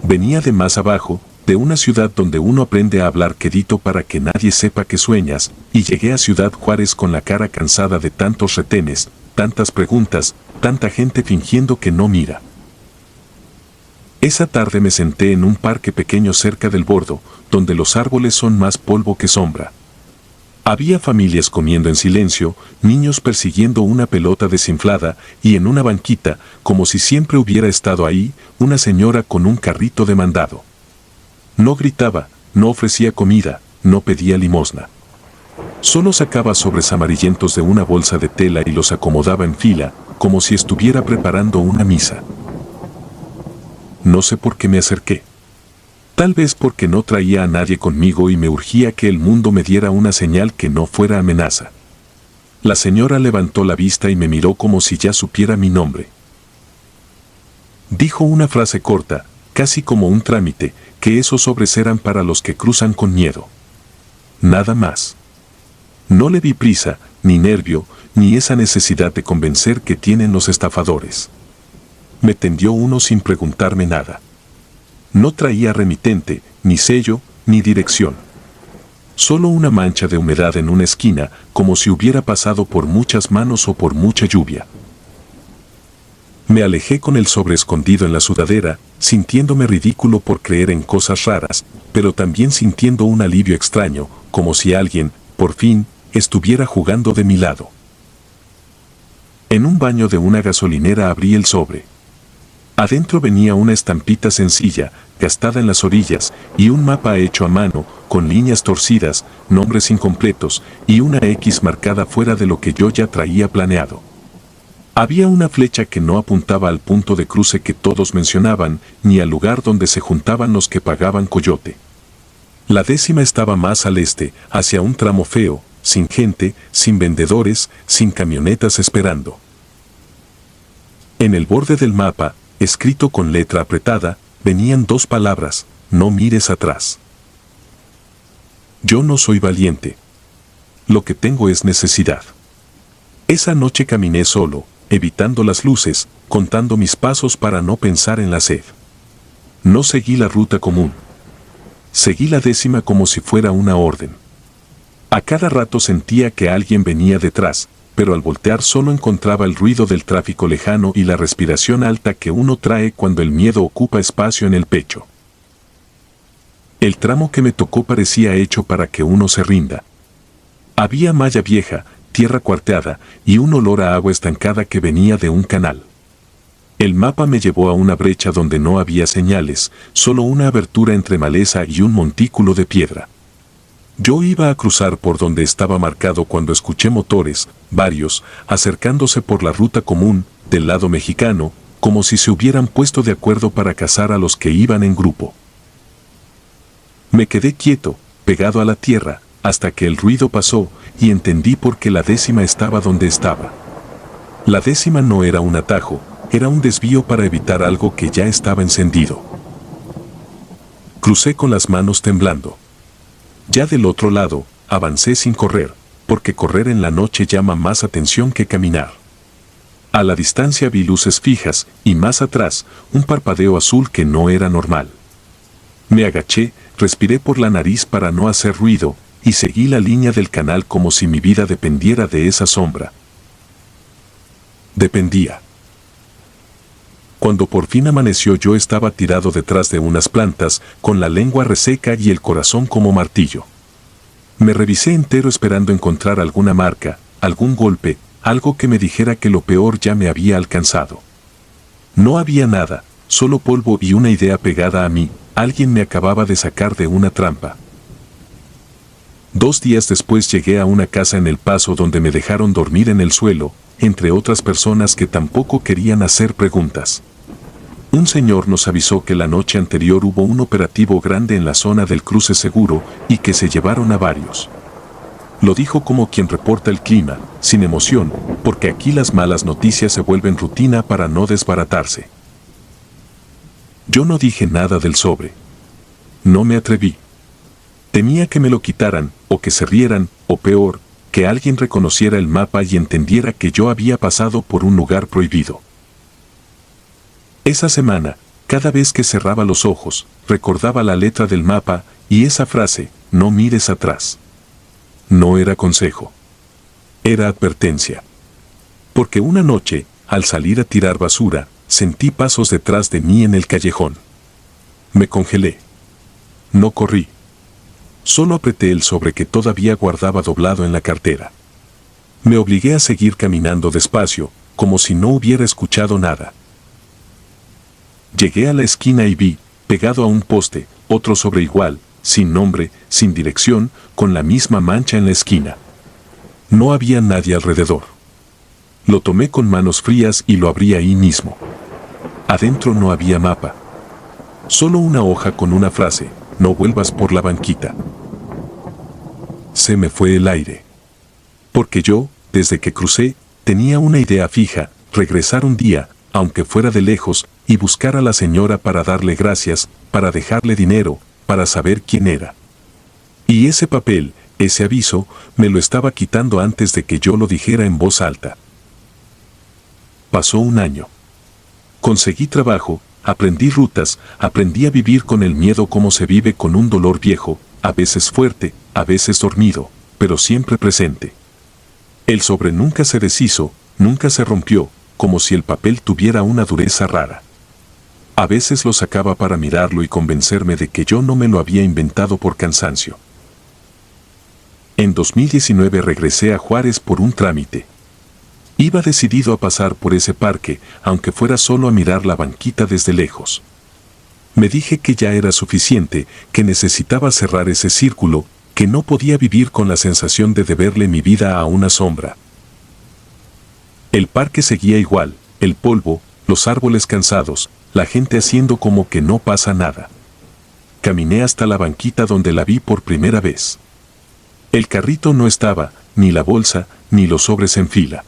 Venía de más abajo, de una ciudad donde uno aprende a hablar quedito para que nadie sepa que sueñas, y llegué a Ciudad Juárez con la cara cansada de tantos retenes, tantas preguntas, tanta gente fingiendo que no mira. Esa tarde me senté en un parque pequeño cerca del bordo, donde los árboles son más polvo que sombra. Había familias comiendo en silencio, niños persiguiendo una pelota desinflada y en una banquita, como si siempre hubiera estado ahí, una señora con un carrito de mandado. No gritaba, no ofrecía comida, no pedía limosna. Solo sacaba sobres amarillentos de una bolsa de tela y los acomodaba en fila, como si estuviera preparando una misa. No sé por qué me acerqué. Tal vez porque no traía a nadie conmigo y me urgía que el mundo me diera una señal que no fuera amenaza. La señora levantó la vista y me miró como si ya supiera mi nombre. Dijo una frase corta, casi como un trámite, que esos sobres eran para los que cruzan con miedo. Nada más. No le vi prisa, ni nervio, ni esa necesidad de convencer que tienen los estafadores. Me tendió uno sin preguntarme nada. No traía remitente, ni sello, ni dirección. Solo una mancha de humedad en una esquina, como si hubiera pasado por muchas manos o por mucha lluvia. Me alejé con el sobre escondido en la sudadera, sintiéndome ridículo por creer en cosas raras, pero también sintiendo un alivio extraño, como si alguien, por fin, estuviera jugando de mi lado. En un baño de una gasolinera abrí el sobre. Adentro venía una estampita sencilla, gastada en las orillas, y un mapa hecho a mano, con líneas torcidas, nombres incompletos, y una X marcada fuera de lo que yo ya traía planeado. Había una flecha que no apuntaba al punto de cruce que todos mencionaban, ni al lugar donde se juntaban los que pagaban coyote. La 10ª estaba más al este, hacia un tramo feo, sin gente, sin vendedores, sin camionetas esperando. En el borde del mapa, escrito con letra apretada, venían 2 palabras: no mires atrás. Yo no soy valiente. Lo que tengo es necesidad. Esa noche caminé solo, evitando las luces, contando mis pasos para no pensar en la sed. No seguí la ruta común. Seguí la 10ª como si fuera una orden. A cada rato sentía que alguien venía detrás, pero al voltear solo encontraba el ruido del tráfico lejano y la respiración alta que uno trae cuando el miedo ocupa espacio en el pecho. El tramo que me tocó parecía hecho para que uno se rinda. Había malla vieja, tierra cuarteada y un olor a agua estancada que venía de un canal. El mapa me llevó a una brecha donde no había señales, solo una abertura entre maleza y un montículo de piedra. Yo iba a cruzar por donde estaba marcado cuando escuché motores, varios, acercándose por la ruta común, del lado mexicano, como si se hubieran puesto de acuerdo para cazar a los que iban en grupo. Me quedé quieto, pegado a la tierra, hasta que el ruido pasó y entendí por qué la 10ª estaba donde estaba. La 10ª no era un atajo, era un desvío para evitar algo que ya estaba encendido. Crucé con las manos temblando. Ya del otro lado, avancé sin correr, porque correr en la noche llama más atención que caminar. A la distancia vi luces fijas y más atrás un parpadeo azul que no era normal. Me agaché, respiré por la nariz para no hacer ruido y seguí la línea del canal como si mi vida dependiera de esa sombra. Dependía. Cuando por fin amaneció yo estaba tirado detrás de unas plantas, con la lengua reseca y el corazón como martillo. Me revisé entero esperando encontrar alguna marca, algún golpe, algo que me dijera que lo peor ya me había alcanzado. No había nada, solo polvo y una idea pegada a mí: alguien me acababa de sacar de una trampa. 2 días después llegué a una casa en El Paso donde me dejaron dormir en el suelo, entre otras personas que tampoco querían hacer preguntas. Un señor nos avisó que la noche anterior hubo un operativo grande en la zona del cruce seguro y que se llevaron a varios. Lo dijo como quien reporta el clima, sin emoción, porque aquí las malas noticias se vuelven rutina para no desbaratarse. Yo no dije nada del sobre. No me atreví. Temía que me lo quitaran, o que se rieran, o peor, que alguien reconociera el mapa y entendiera que yo había pasado por un lugar prohibido. Esa semana, cada vez que cerraba los ojos, recordaba la letra del mapa y esa frase: no mires atrás. No era consejo. Era advertencia. Porque una noche, al salir a tirar basura, sentí pasos detrás de mí en el callejón. Me congelé. No corrí. Solo apreté el sobre que todavía guardaba doblado en la cartera. Me obligué a seguir caminando despacio, como si no hubiera escuchado nada. Llegué a la esquina y vi, pegado a un poste, otro sobre igual, sin nombre, sin dirección, con la misma mancha en la esquina. No había nadie alrededor. Lo tomé con manos frías y lo abrí ahí mismo. Adentro no había mapa. Solo una hoja con una frase: no vuelvas por la banquita. Se me fue el aire. Porque yo, desde que crucé, tenía una idea fija: regresar un día, aunque fuera de lejos, y buscar a la señora para darle gracias, para dejarle dinero, para saber quién era. Y ese papel, ese aviso, me lo estaba quitando antes de que yo lo dijera en voz alta. Pasó un año. Conseguí trabajo, aprendí rutas, aprendí a vivir con el miedo como se vive con un dolor viejo, a veces fuerte, a veces dormido, pero siempre presente. El sobre nunca se deshizo, nunca se rompió, como si el papel tuviera una dureza rara. A veces lo sacaba para mirarlo y convencerme de que yo no me lo había inventado por cansancio. En 2019 regresé a Juárez por un trámite. Iba decidido a pasar por ese parque, aunque fuera solo a mirar la banquita desde lejos. Me dije que ya era suficiente, que necesitaba cerrar ese círculo, que no podía vivir con la sensación de deberle mi vida a una sombra. El parque seguía igual, el polvo, los árboles cansados, la gente haciendo como que no pasa nada. Caminé hasta la banquita donde la vi por primera vez. El carrito no estaba, ni la bolsa, ni los sobres en fila.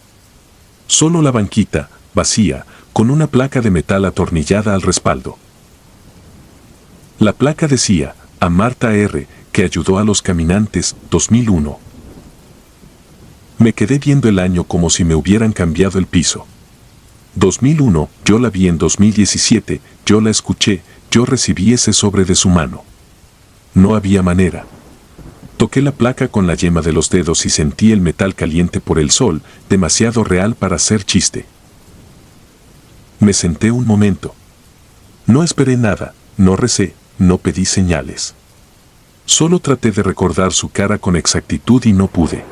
Solo la banquita, vacía, con una placa de metal atornillada al respaldo. La placa decía: a Marta R., que ayudó a los caminantes, 2001. Me quedé viendo el año como si me hubieran cambiado el piso. 2001, yo la vi en 2017, yo la escuché, yo recibí ese sobre de su mano. No había manera. Toqué la placa con la yema de los dedos y sentí el metal caliente por el sol, demasiado real para ser chiste. Me senté un momento. No esperé nada, no recé, no pedí señales. Solo traté de recordar su cara con exactitud y no pude.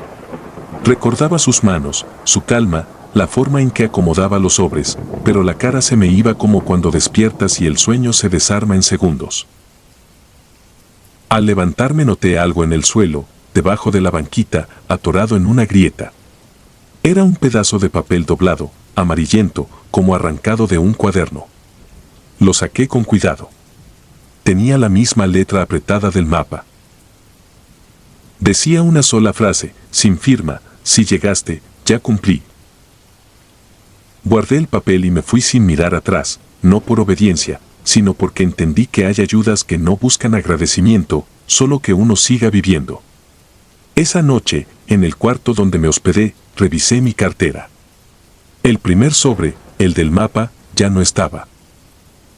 Recordaba sus manos, su calma, la forma en que acomodaba los sobres, pero la cara se me iba como cuando despiertas y el sueño se desarma en segundos. Al levantarme noté algo en el suelo, debajo de la banquita, atorado en una grieta. Era un pedazo de papel doblado, amarillento, como arrancado de un cuaderno. Lo saqué con cuidado. Tenía la misma letra apretada del mapa. Decía una sola frase, sin firma: si llegaste, ya cumplí. Guardé el papel y me fui sin mirar atrás, no por obediencia, sino porque entendí que hay ayudas que no buscan agradecimiento, solo que uno siga viviendo. Esa noche, en el cuarto donde me hospedé, revisé mi cartera. El primer sobre, el del mapa, ya no estaba.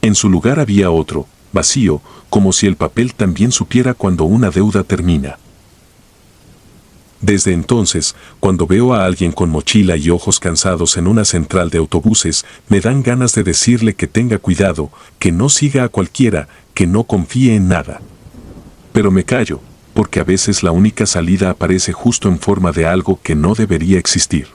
En su lugar había otro, vacío, como si el papel también supiera cuando una deuda termina. Desde entonces, cuando veo a alguien con mochila y ojos cansados en una central de autobuses, me dan ganas de decirle que tenga cuidado, que no siga a cualquiera, que no confíe en nada. Pero me callo, porque a veces la única salida aparece justo en forma de algo que no debería existir.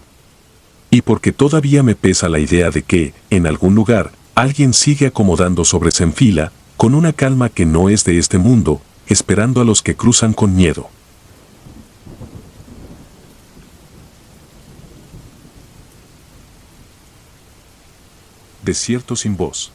Y porque todavía me pesa la idea de que, en algún lugar, alguien sigue acomodando sobres en fila, con una calma que no es de este mundo, esperando a los que cruzan con miedo. Desierto sin voz.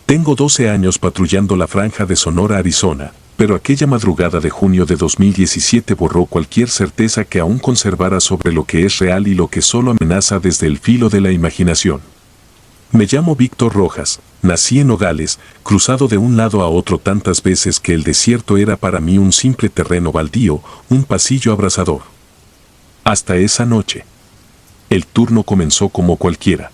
Tengo 12 años patrullando la franja de Sonora, Arizona, pero aquella madrugada de junio de 2017 borró cualquier certeza que aún conservara sobre lo que es real y lo que solo amenaza desde el filo de la imaginación. Me llamo Víctor Rojas, nací en Nogales, cruzado de un lado a otro tantas veces que el desierto era para mí un simple terreno baldío, un pasillo abrasador. Hasta esa noche. El turno comenzó como cualquiera.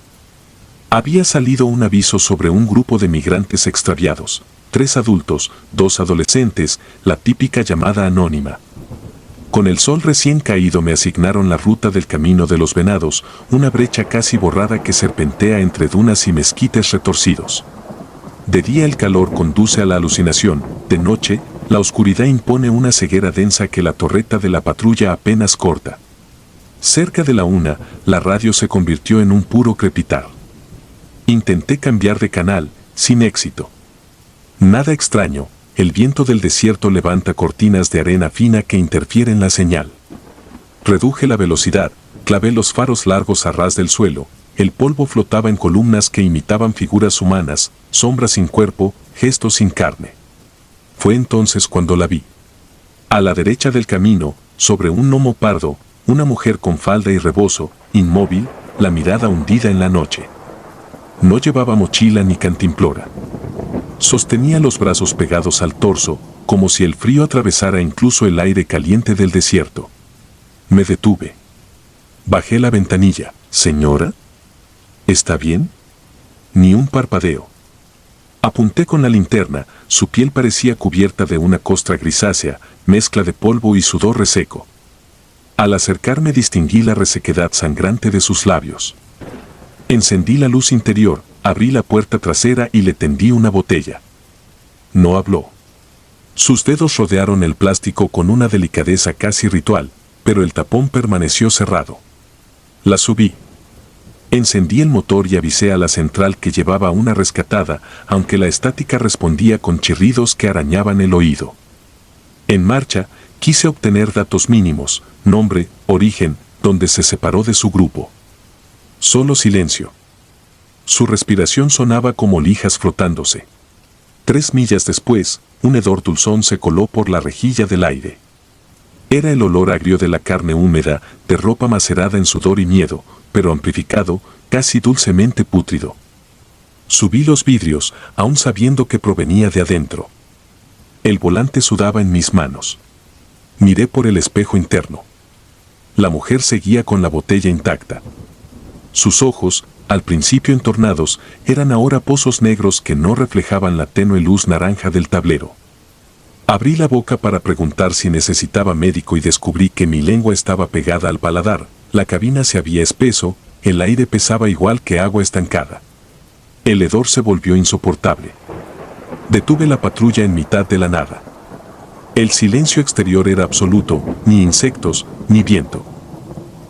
Había salido un aviso sobre un grupo de migrantes extraviados, 3 adultos, 2 adolescentes, la típica llamada anónima. Con el sol recién caído me asignaron la ruta del Camino de los Venados, una brecha casi borrada que serpentea entre dunas y mezquites retorcidos. De día el calor conduce a la alucinación, de noche, la oscuridad impone una ceguera densa que la torreta de la patrulla apenas corta. Cerca de la 1, la radio se convirtió en un puro crepitar. Intenté cambiar de canal, sin éxito. Nada extraño, el viento del desierto levanta cortinas de arena fina que interfieren la señal. Reduje la velocidad, clavé los faros largos a ras del suelo, el polvo flotaba en columnas que imitaban figuras humanas, sombras sin cuerpo, gestos sin carne. Fue entonces cuando la vi. A la derecha del camino, sobre un gnomo pardo, una mujer con falda y rebozo, inmóvil, la mirada hundida en la noche. No llevaba mochila ni cantimplora. Sostenía los brazos pegados al torso, como si el frío atravesara incluso el aire caliente del desierto. Me detuve. Bajé la ventanilla. «Señora, ¿está bien?» Ni un parpadeo. Apunté con la linterna, su piel parecía cubierta de una costra grisácea, mezcla de polvo y sudor reseco. Al acercarme distinguí la resequedad sangrante de sus labios. Encendí la luz interior, abrí la puerta trasera y le tendí una botella. No habló. Sus dedos rodearon el plástico con una delicadeza casi ritual, pero el tapón permaneció cerrado. La subí. Encendí el motor y avisé a la central que llevaba una rescatada, aunque la estática respondía con chirridos que arañaban el oído. En marcha, quise obtener datos mínimos, nombre, origen, donde se separó de su grupo. Solo silencio. Su respiración sonaba como lijas frotándose. 3 millas después, un hedor dulzón se coló por la rejilla del aire. Era el olor agrio de la carne húmeda, de ropa macerada en sudor y miedo, pero amplificado, casi dulcemente pútrido. Subí los vidrios, aún sabiendo que provenía de adentro. El volante sudaba en mis manos. Miré por el espejo interno. La mujer seguía con la botella intacta. Sus ojos, al principio entornados, eran ahora pozos negros que no reflejaban la tenue luz naranja del tablero. Abrí la boca para preguntar si necesitaba médico y descubrí que mi lengua estaba pegada al paladar, la cabina se había espeso, el aire pesaba igual que agua estancada. El hedor se volvió insoportable. Detuve la patrulla en mitad de la nada. El silencio exterior era absoluto, ni insectos, ni viento.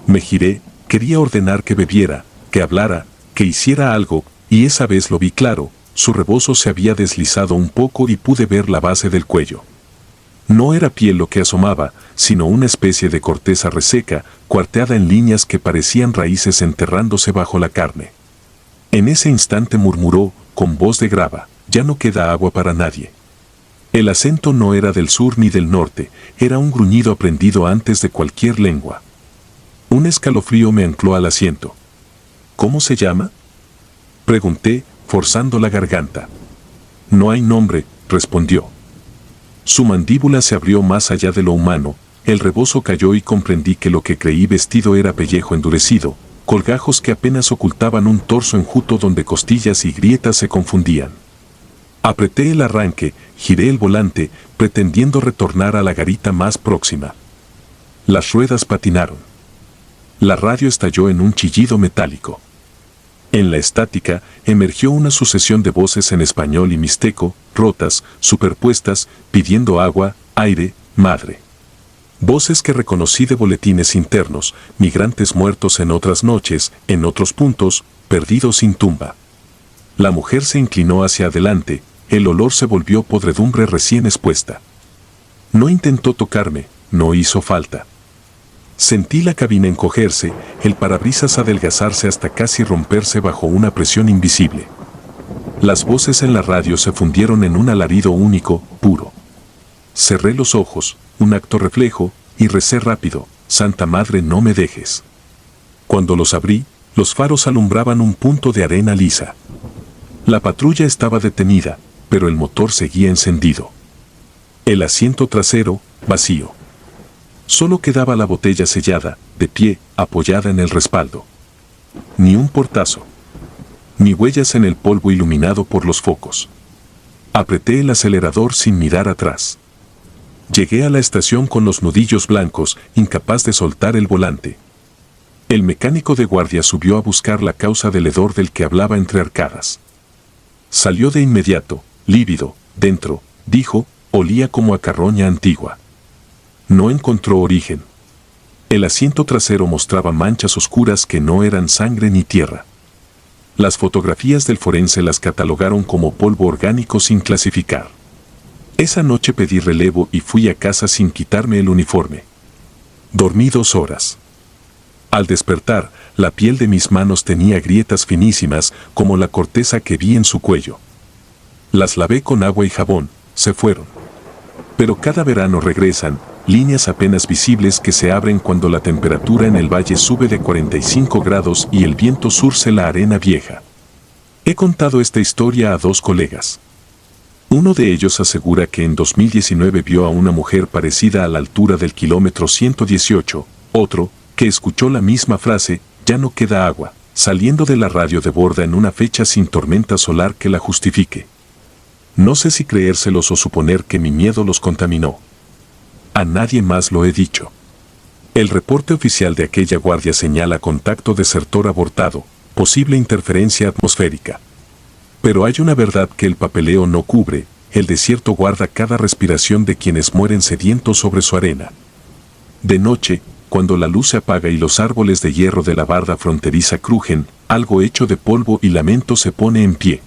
Me giré, quería ordenar que bebiera, que hablara, que hiciera algo, y esa vez lo vi claro, su rebozo se había deslizado un poco y pude ver la base del cuello. No era piel lo que asomaba, sino una especie de corteza reseca, cuarteada en líneas que parecían raíces enterrándose bajo la carne. En ese instante murmuró, con voz de grava, «Ya no queda agua para nadie». El acento no era del sur ni del norte, era un gruñido aprendido antes de cualquier lengua. Un escalofrío me ancló al asiento. «¿Cómo se llama?», pregunté, forzando la garganta. «No hay nombre», respondió. Su mandíbula se abrió más allá de lo humano, el rebozo cayó y comprendí que lo que creí vestido era pellejo endurecido, colgajos que apenas ocultaban un torso enjuto donde costillas y grietas se confundían. Apreté el arranque, giré el volante, pretendiendo retornar a la garita más próxima. Las ruedas patinaron. La radio estalló en un chillido metálico. En la estática emergió una sucesión de voces en español y mixteco, rotas, superpuestas, pidiendo agua, aire, madre. Voces que reconocí de boletines internos, migrantes muertos en otras noches, en otros puntos, perdidos sin tumba. La mujer se inclinó hacia adelante, el olor se volvió podredumbre recién expuesta. No intentó tocarme, no hizo falta. Sentí la cabina encogerse, el parabrisas adelgazarse hasta casi romperse bajo una presión invisible. Las voces en la radio se fundieron en un alarido único, puro. Cerré los ojos, un acto reflejo, y recé rápido: Santa Madre, no me dejes. Cuando los abrí, los faros alumbraban un punto de arena lisa. La patrulla estaba detenida, pero el motor seguía encendido. El asiento trasero, vacío. Solo quedaba la botella sellada, de pie, apoyada en el respaldo. Ni un portazo. Ni huellas en el polvo iluminado por los focos. Apreté el acelerador sin mirar atrás. Llegué a la estación con los nudillos blancos, incapaz de soltar el volante. El mecánico de guardia subió a buscar la causa del hedor del que hablaba entre arcadas. Salió de inmediato, lívido, dentro, dijo, olía como a carroña antigua. No encontró origen. El asiento trasero mostraba manchas oscuras que no eran sangre ni tierra. Las fotografías del forense las catalogaron como polvo orgánico sin clasificar. Esa noche pedí relevo y fui a casa sin quitarme el uniforme. Dormí 2 horas. Al despertar, la piel de mis manos tenía grietas finísimas como la corteza que vi en su cuello. Las lavé con agua y jabón, se fueron. Pero cada verano regresan, líneas apenas visibles que se abren cuando la temperatura en el valle sube de 45 grados y el viento surce la arena vieja. He contado esta historia a 2 colegas. Uno de ellos asegura que en 2019 vio a una mujer parecida a la altura del kilómetro 118, otro, que escuchó la misma frase, ya no queda agua, saliendo de la radio de Borda en una fecha sin tormenta solar que la justifique. No sé si creérselos o suponer que mi miedo los contaminó. A nadie más lo he dicho. El reporte oficial de aquella guardia señala contacto desertor abortado, posible interferencia atmosférica. Pero hay una verdad que el papeleo no cubre: el desierto guarda cada respiración de quienes mueren sedientos sobre su arena. De noche, cuando la luz se apaga y los árboles de hierro de la barda fronteriza crujen, algo hecho de polvo y lamento se pone en pie.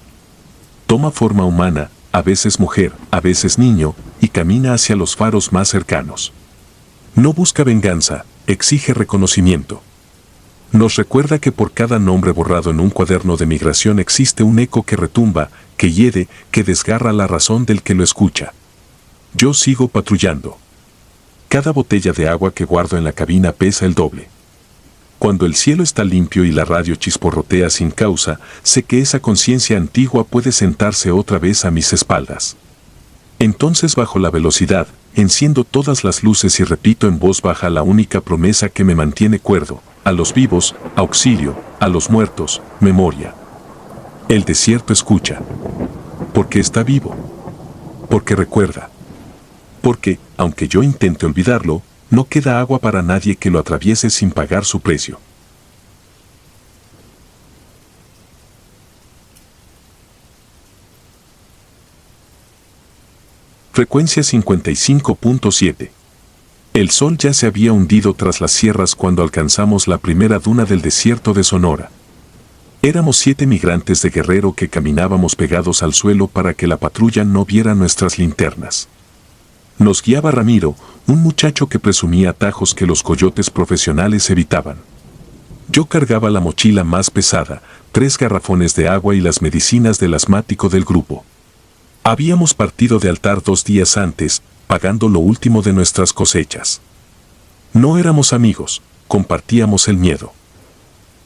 Toma forma humana, a veces mujer, a veces niño, y camina hacia los faros más cercanos. No busca venganza, exige reconocimiento. Nos recuerda que por cada nombre borrado en un cuaderno de migración existe un eco que retumba, que hiede, que desgarra la razón del que lo escucha. Yo sigo patrullando. Cada botella de agua que guardo en la cabina pesa el doble. Cuando el cielo está limpio y la radio chisporrotea sin causa, sé que esa conciencia antigua puede sentarse otra vez a mis espaldas. Entonces bajo la velocidad, enciendo todas las luces y repito en voz baja la única promesa que me mantiene cuerdo: a los vivos, auxilio; a los muertos, memoria. El desierto escucha. Porque está vivo. Porque recuerda. Porque, aunque yo intente olvidarlo, no queda agua para nadie que lo atraviese sin pagar su precio. Frecuencia 55.7. El sol ya se había hundido tras las sierras cuando alcanzamos la primera duna del desierto de Sonora. Éramos 7 migrantes de Guerrero que caminábamos pegados al suelo para que la patrulla no viera nuestras linternas. Nos guiaba Ramiro, un muchacho que presumía atajos que los coyotes profesionales evitaban. Yo cargaba la mochila más pesada, 3 garrafones de agua y las medicinas del asmático del grupo. Habíamos partido de Altar 2 días antes, pagando lo último de nuestras cosechas. No éramos amigos, compartíamos el miedo.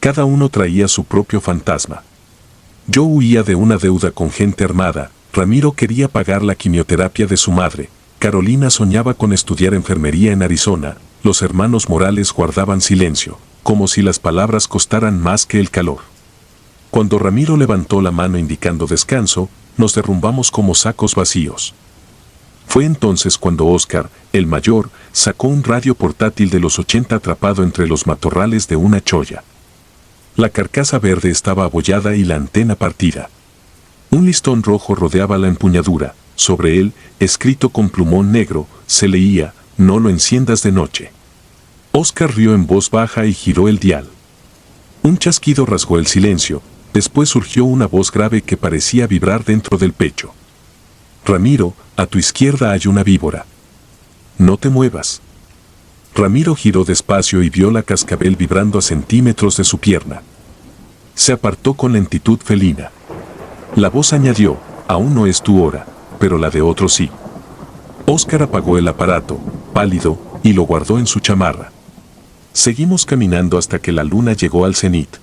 Cada uno traía su propio fantasma. Yo huía de una deuda con gente armada, Ramiro quería pagar la quimioterapia de su madre, Carolina soñaba con estudiar enfermería en Arizona. Los hermanos Morales guardaban silencio, como si las palabras costaran más que el calor. Cuando Ramiro levantó la mano indicando descanso, nos derrumbamos como sacos vacíos. Fue entonces cuando Óscar, el mayor, sacó un radio portátil de los 80 atrapado entre los matorrales de una cholla. La carcasa verde estaba abollada y la antena partida. Un listón rojo rodeaba la empuñadura. Sobre él, escrito con plumón negro, se leía: «No lo enciendas de noche». Óscar rió en voz baja y giró el dial. Un chasquido rasgó el silencio. Después surgió una voz grave que parecía vibrar dentro del pecho. «Ramiro, a tu izquierda hay una víbora. No te muevas». Ramiro giró despacio y vio la cascabel vibrando a centímetros de su pierna. Se apartó con lentitud felina. La voz añadió: «Aún no es tu hora, pero la de otro sí». Óscar apagó el aparato, pálido, y lo guardó en su chamarra. Seguimos caminando hasta que la luna llegó al cenit.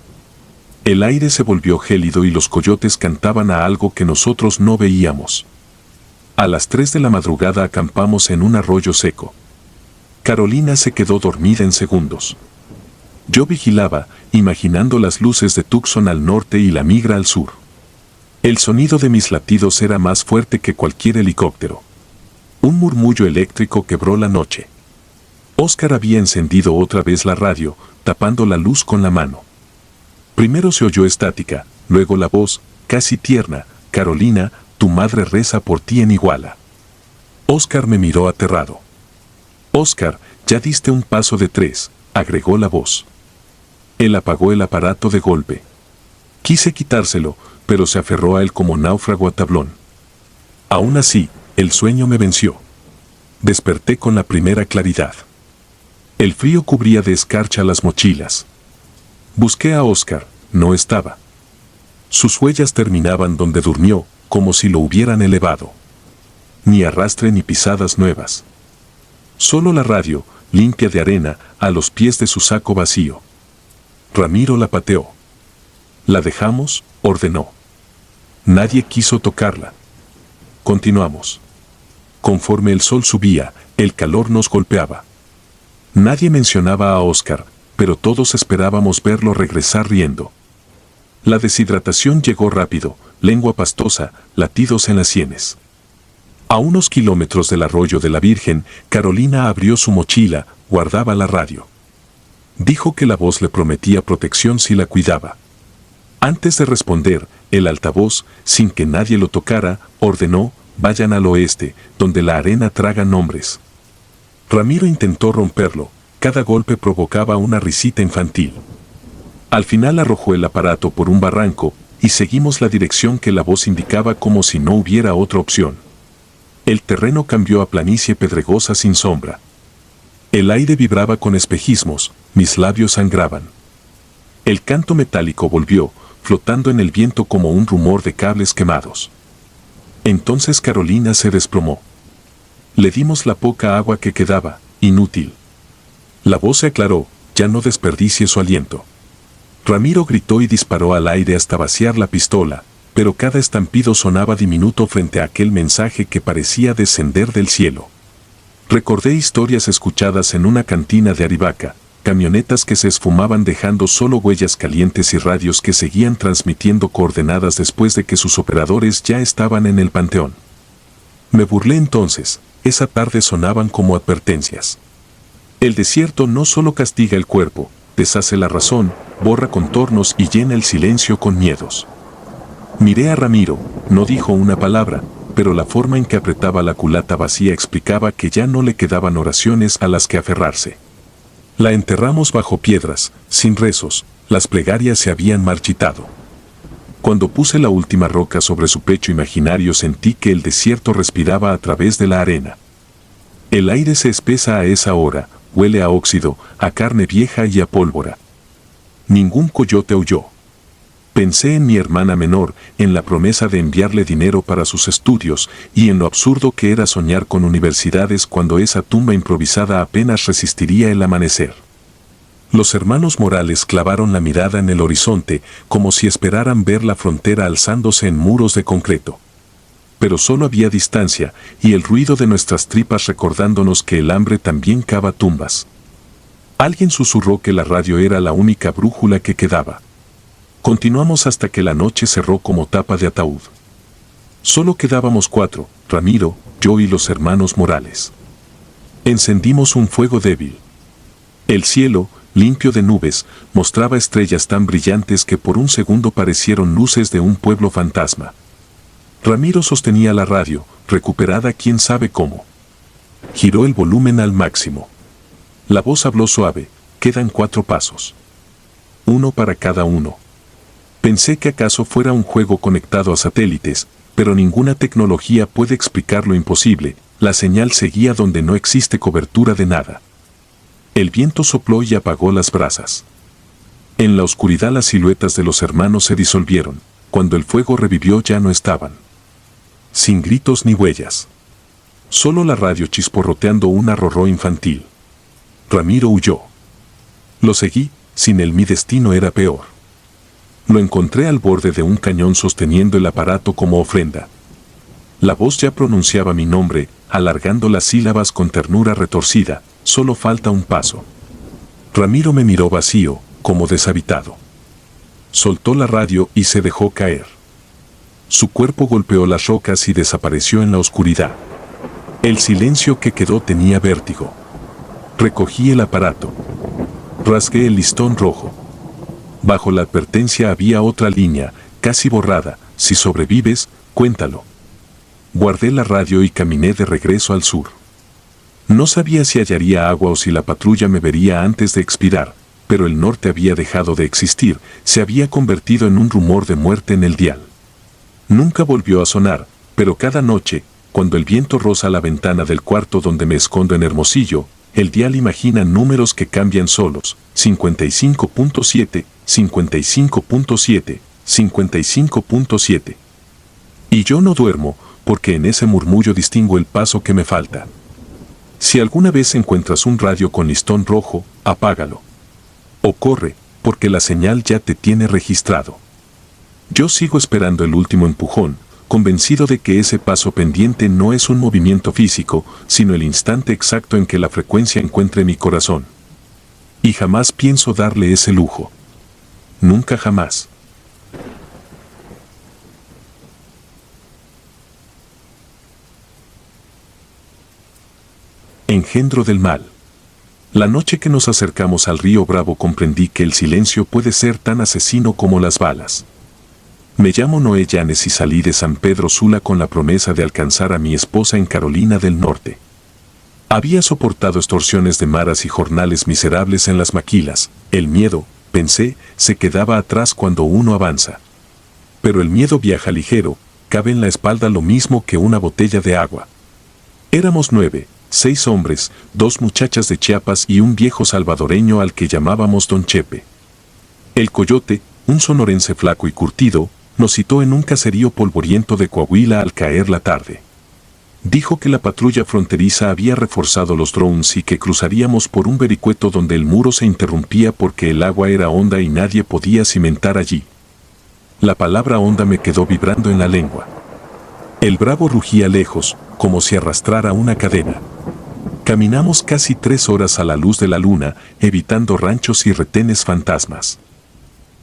El aire se volvió gélido y los coyotes cantaban a algo que nosotros no veíamos. A las 3 de la madrugada acampamos en un arroyo seco. Carolina se quedó dormida en segundos. Yo vigilaba, imaginando las luces de Tucson al norte y la migra al sur. El sonido de mis latidos era más fuerte que cualquier helicóptero. Un murmullo eléctrico quebró la noche. Óscar había encendido otra vez la radio, tapando la luz con la mano. Primero se oyó estática, luego la voz, casi tierna: «Carolina, tu madre reza por ti en Iguala». Óscar me miró aterrado. «Óscar, ya diste un paso de 3», agregó la voz. Él apagó el aparato de golpe. Quise quitárselo, pero se aferró a él como náufrago a tablón. Aún así, el sueño me venció. Desperté con la primera claridad. El frío cubría de escarcha las mochilas. Busqué a Óscar, no estaba. Sus huellas terminaban donde durmió, como si lo hubieran elevado. Ni arrastre ni pisadas nuevas. Solo la radio, limpia de arena, a los pies de su saco vacío. Ramiro la pateó. «¿La dejamos?», ordenó. Nadie quiso tocarla. Continuamos. Conforme el sol subía, el calor nos golpeaba. Nadie mencionaba a Óscar, pero todos esperábamos verlo regresar riendo. La deshidratación llegó rápido, lengua pastosa, latidos en las sienes. A unos kilómetros del arroyo de la Virgen, Carolina abrió su mochila, guardaba la radio. Dijo que la voz le prometía protección si la cuidaba. Antes de responder, el altavoz, sin que nadie lo tocara, ordenó: «Vayan al oeste, donde la arena traga nombres». Ramiro intentó romperlo, cada golpe provocaba una risita infantil. Al final arrojó el aparato por un barranco, y seguimos la dirección que la voz indicaba como si no hubiera otra opción. El terreno cambió a planicie pedregosa sin sombra. El aire vibraba con espejismos, mis labios sangraban. El canto metálico volvió, flotando en el viento como un rumor de cables quemados. Entonces Carolina se desplomó. Le dimos la poca agua que quedaba, inútil. La voz se aclaró: «Ya no desperdicie su aliento». Ramiro gritó y disparó al aire hasta vaciar la pistola, pero cada estampido sonaba diminuto frente a aquel mensaje que parecía descender del cielo. Recordé historias escuchadas en una cantina de Arivaca, camionetas que se esfumaban dejando solo huellas calientes y radios que seguían transmitiendo coordenadas después de que sus operadores ya estaban en el panteón. Me burlé entonces. Esa tarde sonaban como advertencias. El desierto no solo castiga el cuerpo, deshace la razón, borra contornos y llena el silencio con miedos. Miré a Ramiro, no dijo una palabra, pero la forma en que apretaba la culata vacía explicaba que ya no le quedaban oraciones a las que aferrarse. La enterramos bajo piedras, sin rezos, las plegarias se habían marchitado. Cuando puse la última roca sobre su pecho imaginario sentí que el desierto respiraba a través de la arena. El aire se espesa a esa hora, huele a óxido, a carne vieja y a pólvora. Ningún coyote aulló. Pensé en mi hermana menor, en la promesa de enviarle dinero para sus estudios, y en lo absurdo que era soñar con universidades cuando esa tumba improvisada apenas resistiría el amanecer. Los hermanos Morales clavaron la mirada en el horizonte, como si esperaran ver la frontera alzándose en muros de concreto. pero solo había distancia y el ruido de nuestras tripas recordándonos que el hambre también cava tumbas. Alguien susurró que la radio era la única brújula que quedaba. Continuamos hasta que la noche cerró como tapa de ataúd. Solo quedábamos 4, Ramiro, yo y los hermanos Morales. Encendimos un fuego débil. El cielo, limpio de nubes, mostraba estrellas tan brillantes que por un segundo parecieron luces de un pueblo fantasma. Ramiro sostenía la radio, recuperada quién sabe cómo. Giró el volumen al máximo. La voz habló suave, quedan 4 pasos. 1 para cada uno. Pensé que acaso fuera un juego conectado a satélites, pero ninguna tecnología puede explicar lo imposible, la señal seguía donde no existe cobertura de nada. El viento sopló y apagó las brasas. En la oscuridad las siluetas de los hermanos se disolvieron, cuando el fuego revivió ya no estaban. Sin gritos ni huellas. Solo la radio chisporroteando un arrorró infantil. Ramiro huyó. Lo seguí, sin él mi destino era peor. Lo encontré al borde de un cañón sosteniendo el aparato como ofrenda. La voz ya pronunciaba mi nombre, alargando las sílabas con ternura retorcida, solo falta un paso. Ramiro me miró vacío, como deshabitado. Soltó la radio y se dejó caer. Su cuerpo golpeó las rocas y desapareció en la oscuridad. El silencio que quedó tenía vértigo. Recogí el aparato. Rasgué el listón rojo. Bajo la advertencia había otra línea, casi borrada: si sobrevives, cuéntalo. Guardé la radio y caminé de regreso al sur. No sabía si hallaría agua o si la patrulla me vería antes de expirar, pero el norte había dejado de existir, se había convertido en un rumor de muerte en el dial. Nunca volvió a sonar, pero cada noche, cuando el viento roza la ventana del cuarto donde me escondo en Hermosillo, el dial imagina números que cambian solos: 55.7, 55.7, 55.7. Y yo no duermo, porque en ese murmullo distingo el paso que me falta. Si alguna vez encuentras un radio con listón rojo, apágalo. O corre, porque la señal ya te tiene registrado. Yo sigo esperando el último empujón, convencido de que ese paso pendiente no es un movimiento físico, sino el instante exacto en que la frecuencia encuentre mi corazón. Y jamás pienso darle ese lujo. Nunca jamás. Engendro del mal. La noche que nos acercamos al río Bravo comprendí que el silencio puede ser tan asesino como las balas. Me llamo Noé Llanes y salí de San Pedro Sula con la promesa de alcanzar a mi esposa en Carolina del Norte. Había soportado extorsiones de maras y jornales miserables en las maquilas. El miedo, pensé, se quedaba atrás cuando uno avanza. Pero el miedo viaja ligero, cabe en la espalda lo mismo que una botella de agua. Éramos 9, 6 hombres, 2 muchachas de Chiapas y un viejo salvadoreño al que llamábamos Don Chepe. El Coyote, un sonorense flaco y curtido, nos citó en un caserío polvoriento de Coahuila al caer la tarde. Dijo que la patrulla fronteriza había reforzado los drones y que cruzaríamos por un vericueto donde el muro se interrumpía porque el agua era honda y nadie podía cimentar allí. La palabra honda me quedó vibrando en la lengua. El Bravo rugía lejos, como si arrastrara una cadena. Caminamos casi 3 horas a la luz de la luna, evitando ranchos y retenes fantasmas.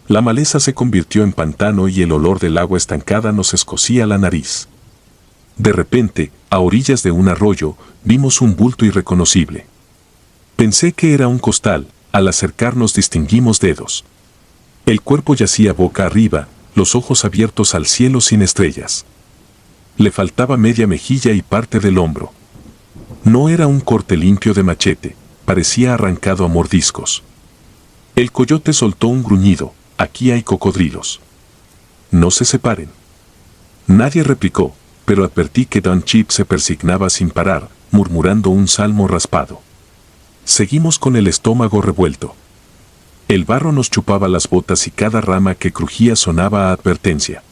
La maleza se convirtió en pantano y el olor del agua estancada nos escocía la nariz. De repente, a orillas de un arroyo, vimos un bulto irreconocible. Pensé que era un costal, al acercarnos distinguimos dedos. El cuerpo yacía boca arriba, los ojos abiertos al cielo sin estrellas. Le faltaba media mejilla y parte del hombro. No era un corte limpio de machete, parecía arrancado a mordiscos. El Coyote soltó un gruñido: aquí hay cocodrilos. No se separen. Nadie replicó, pero advertí que Don Chip se persignaba sin parar, murmurando un salmo raspado. Seguimos con el estómago revuelto. El barro nos chupaba las botas y cada rama que crujía sonaba a advertencia.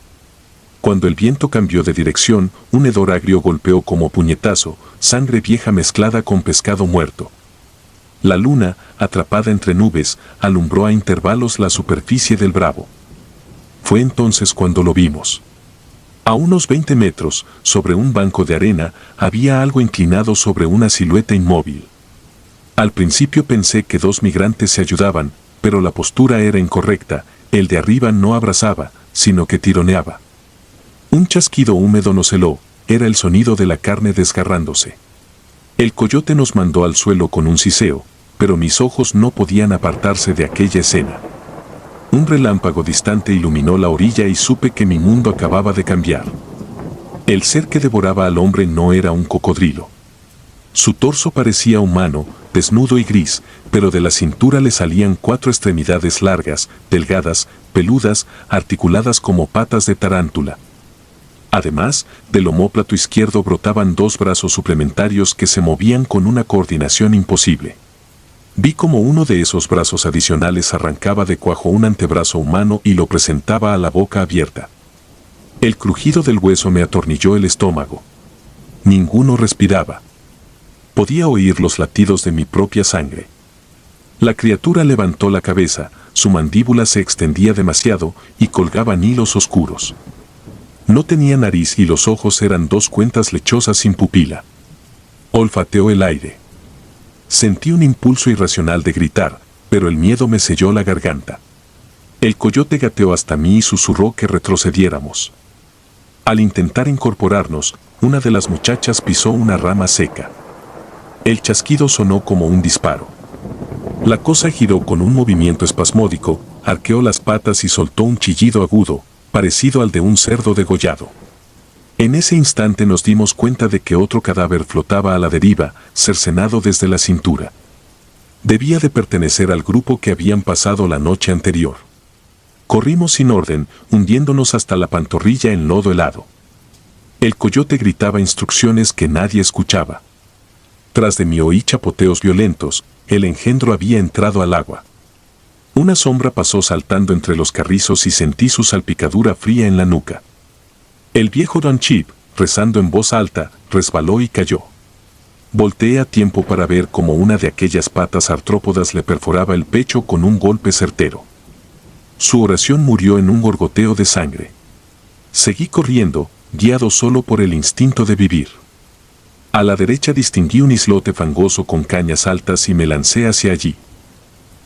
Cuando el viento cambió de dirección, un hedor agrio golpeó como puñetazo, sangre vieja mezclada con pescado muerto. La luna, atrapada entre nubes, alumbró a intervalos la superficie del Bravo. Fue entonces cuando lo vimos. A unos 20 metros, sobre un banco de arena, había algo inclinado sobre una silueta inmóvil. Al principio pensé que dos migrantes se ayudaban, pero la postura era incorrecta, el de arriba no abrazaba, sino que tironeaba. Un chasquido húmedo nos heló, era el sonido de la carne desgarrándose. El coyote nos mandó al suelo con un siseo, pero mis ojos no podían apartarse de aquella escena. Un relámpago distante iluminó la orilla y supe que mi mundo acababa de cambiar. El ser que devoraba al hombre no era un cocodrilo. Su torso parecía humano, desnudo y gris, pero de la cintura le salían 4 extremidades largas, delgadas, peludas, articuladas como patas de tarántula. Además, del omóplato izquierdo brotaban 2 brazos suplementarios que se movían con una coordinación imposible. Vi como uno de esos brazos adicionales arrancaba de cuajo un antebrazo humano y lo presentaba a la boca abierta. El crujido del hueso me atornilló el estómago. Ninguno respiraba. Podía oír los latidos de mi propia sangre. La criatura levantó la cabeza, su mandíbula se extendía demasiado y colgaban hilos oscuros. No tenía nariz y los ojos eran 2 cuentas lechosas sin pupila. Olfateó el aire. Sentí un impulso irracional de gritar, pero el miedo me selló la garganta. El coyote gateó hasta mí y susurró que retrocediéramos. Al intentar incorporarnos, una de las muchachas pisó una rama seca. El chasquido sonó como un disparo. La cosa giró con un movimiento espasmódico, arqueó las patas y soltó un chillido agudo, parecido al de un cerdo degollado. En ese instante nos dimos cuenta de que otro cadáver flotaba a la deriva, cercenado desde la cintura. Debía de pertenecer al grupo que habían pasado la noche anterior. Corrimos sin orden, hundiéndonos hasta la pantorrilla en lodo helado. El coyote gritaba instrucciones que nadie escuchaba. Tras de mí oí chapoteos violentos, el engendro había entrado al agua. Una sombra pasó saltando entre los carrizos y sentí su salpicadura fría en la nuca. El viejo Don Chip, rezando en voz alta, resbaló y cayó. Volteé a tiempo para ver cómo una de aquellas patas artrópodas le perforaba el pecho con un golpe certero. Su oración murió en un gorgoteo de sangre. Seguí corriendo, guiado solo por el instinto de vivir. A la derecha distinguí un islote fangoso con cañas altas y me lancé hacia allí.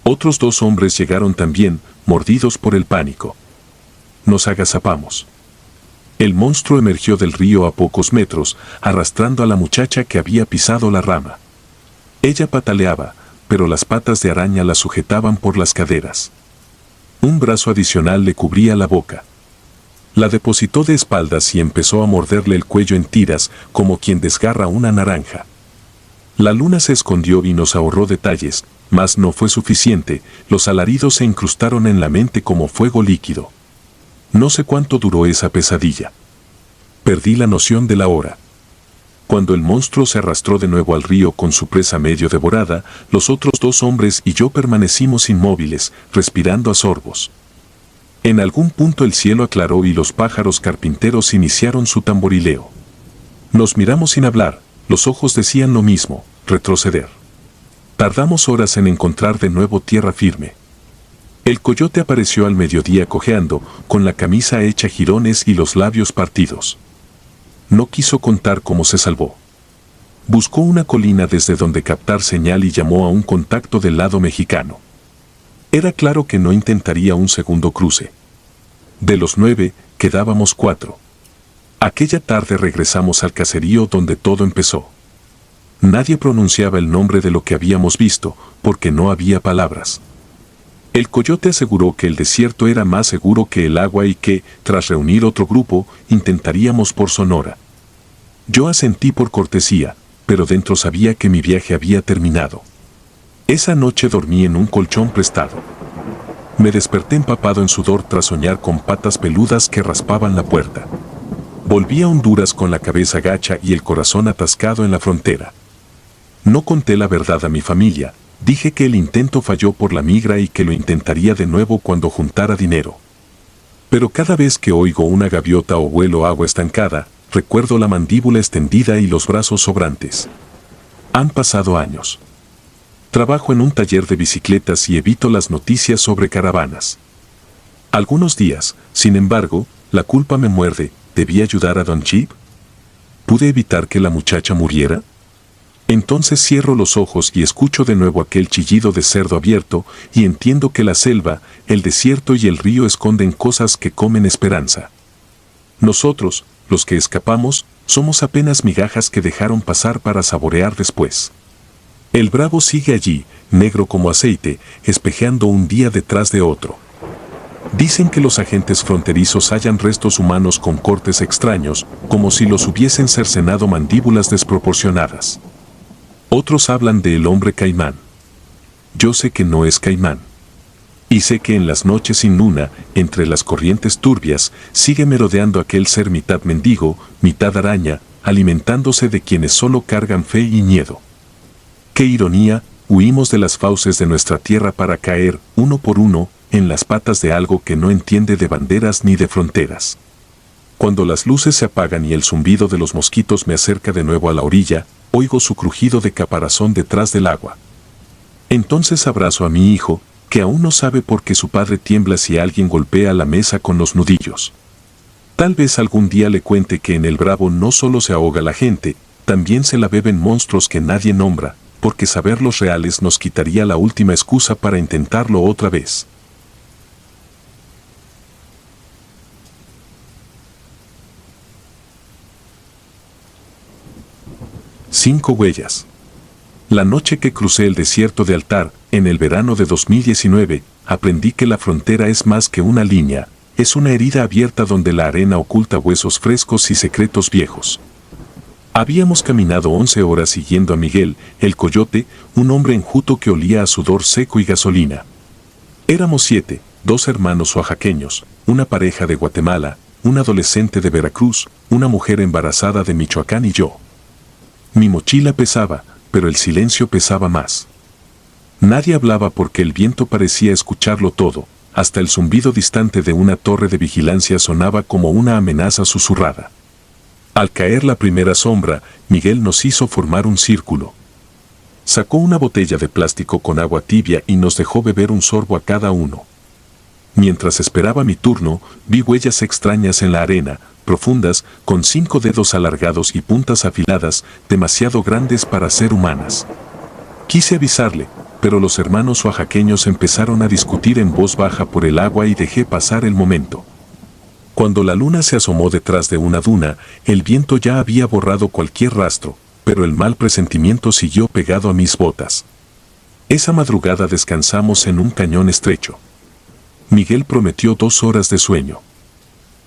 Otros 2 hombres llegaron también, mordidos por el pánico. Nos agazapamos. El monstruo emergió del río a pocos metros, arrastrando a la muchacha que había pisado la rama. Ella pataleaba, pero las patas de araña la sujetaban por las caderas. Un brazo adicional le cubría la boca. La depositó de espaldas y empezó a morderle el cuello en tiras, como quien desgarra una naranja. La luna se escondió y nos ahorró detalles, mas no fue suficiente, los alaridos se incrustaron en la mente como fuego líquido. No sé cuánto duró esa pesadilla. Perdí la noción de la hora. Cuando el monstruo se arrastró de nuevo al río con su presa medio devorada, los otros 2 hombres y yo permanecimos inmóviles, respirando a sorbos. En algún punto el cielo aclaró y los pájaros carpinteros iniciaron su tamborileo. Nos miramos sin hablar, los ojos decían lo mismo, retroceder. Tardamos horas en encontrar de nuevo tierra firme. El coyote apareció al mediodía cojeando, con la camisa hecha jirones y los labios partidos. No quiso contar cómo se salvó. Buscó una colina desde donde captar señal y llamó a un contacto del lado mexicano. Era claro que no intentaría un segundo cruce. De los 9, quedábamos 4. Aquella tarde regresamos al caserío donde todo empezó. Nadie pronunciaba el nombre de lo que habíamos visto, porque no había palabras. El coyote aseguró que el desierto era más seguro que el agua y que, tras reunir otro grupo, intentaríamos por Sonora. Yo asentí por cortesía, pero dentro sabía que mi viaje había terminado. Esa noche dormí en un colchón prestado. Me desperté empapado en sudor tras soñar con patas peludas que raspaban la puerta. Volví a Honduras con la cabeza gacha y el corazón atascado en la frontera. No conté la verdad a mi familia. Dije que el intento falló por la migra y que lo intentaría de nuevo cuando juntara dinero. Pero cada vez que oigo una gaviota o huelo agua estancada, recuerdo la mandíbula extendida y los brazos sobrantes. Han pasado años. Trabajo en un taller de bicicletas y evito las noticias sobre caravanas. Algunos días, sin embargo, la culpa me muerde, ¿debí ayudar a Don Chip? ¿Pude evitar que la muchacha muriera? Entonces cierro los ojos y escucho de nuevo aquel chillido de cerdo abierto y entiendo que la selva, el desierto y el río esconden cosas que comen esperanza. Nosotros, los que escapamos, somos apenas migajas que dejaron pasar para saborear después. El bravo sigue allí, negro como aceite, espejeando un día detrás de otro. Dicen que los agentes fronterizos hallan restos humanos con cortes extraños, como si los hubiesen cercenado mandíbulas desproporcionadas. Otros hablan del hombre caimán. Yo sé que no es caimán. Y sé que en las noches sin luna, entre las corrientes turbias, sigue merodeando aquel ser mitad mendigo, mitad araña, alimentándose de quienes solo cargan fe y miedo. ¡Qué ironía! Huimos de las fauces de nuestra tierra para caer, uno por uno, en las patas de algo que no entiende de banderas ni de fronteras. Cuando las luces se apagan y el zumbido de los mosquitos me acerca de nuevo a la orilla, oigo su crujido de caparazón detrás del agua. Entonces abrazo a mi hijo, que aún no sabe por qué su padre tiembla si alguien golpea la mesa con los nudillos. Tal vez algún día le cuente que en el Bravo no solo se ahoga la gente, también se la beben monstruos que nadie nombra, porque saber los reales nos quitaría la última excusa para intentarlo otra vez. Cinco huellas. La noche que crucé el desierto de Altar, en el verano de 2019, aprendí que la frontera es más que una línea, es una herida abierta donde la arena oculta huesos frescos y secretos viejos. Habíamos caminado 11 horas siguiendo a Miguel, el coyote, un hombre enjuto que olía a sudor seco y gasolina. Éramos 7, 2 hermanos oaxaqueños, una pareja de Guatemala, un adolescente de Veracruz, una mujer embarazada de Michoacán y yo. Mi mochila pesaba, pero el silencio pesaba más. Nadie hablaba porque el viento parecía escucharlo todo, hasta el zumbido distante de una torre de vigilancia sonaba como una amenaza susurrada. Al caer la primera sombra, Miguel nos hizo formar un círculo. Sacó una botella de plástico con agua tibia y nos dejó beber un sorbo a cada uno. Mientras esperaba mi turno, vi huellas extrañas en la arena, profundas, con 5 dedos alargados y puntas afiladas, demasiado grandes para ser humanas. Quise avisarle, pero los hermanos oaxaqueños empezaron a discutir en voz baja por el agua y dejé pasar el momento. Cuando la luna se asomó detrás de una duna, el viento ya había borrado cualquier rastro, pero el mal presentimiento siguió pegado a mis botas. Esa madrugada descansamos en un cañón estrecho. Miguel prometió 2 horas de sueño.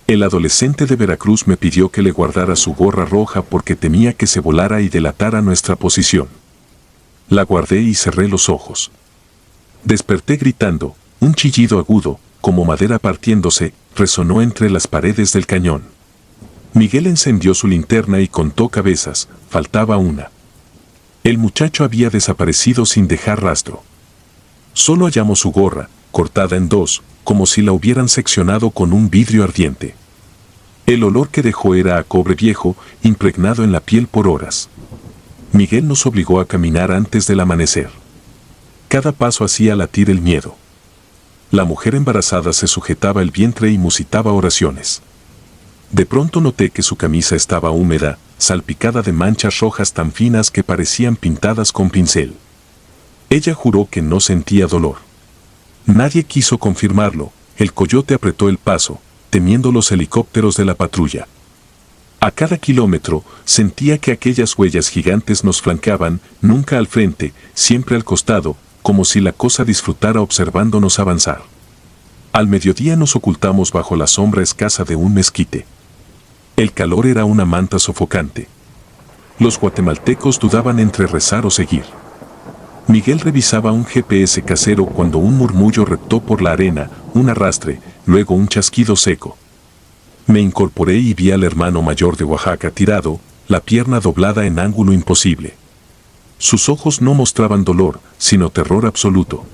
El adolescente de Veracruz me pidió que le guardara su gorra roja porque temía que se volara y delatara nuestra posición. La guardé y cerré los ojos. Desperté gritando, un chillido agudo, como madera partiéndose, resonó entre las paredes del cañón. Miguel encendió su linterna y contó cabezas, faltaba una. El muchacho había desaparecido sin dejar rastro. Solo hallamos su gorra, cortada en 2, como si la hubieran seccionado con un vidrio ardiente. El olor que dejó era a cobre viejo, impregnado en la piel por horas. Miguel nos obligó a caminar antes del amanecer. Cada paso hacía latir el miedo. La mujer embarazada se sujetaba el vientre y musitaba oraciones. De pronto noté que su camisa estaba húmeda, salpicada de manchas rojas tan finas que parecían pintadas con pincel. Ella juró que no sentía dolor. Nadie quiso confirmarlo, el coyote apretó el paso, temiendo los helicópteros de la patrulla. A cada kilómetro sentía que aquellas huellas gigantes nos flanqueaban, nunca al frente, siempre al costado, como si la cosa disfrutara observándonos avanzar. Al mediodía nos ocultamos bajo la sombra escasa de un mezquite. El calor era una manta sofocante. Los guatemaltecos dudaban entre rezar o seguir. Miguel revisaba un GPS casero cuando un murmullo reptó por la arena, un arrastre, luego un chasquido seco. Me incorporé y vi al hermano mayor de Oaxaca tirado, la pierna doblada en ángulo imposible. Sus ojos no mostraban dolor, sino terror absoluto.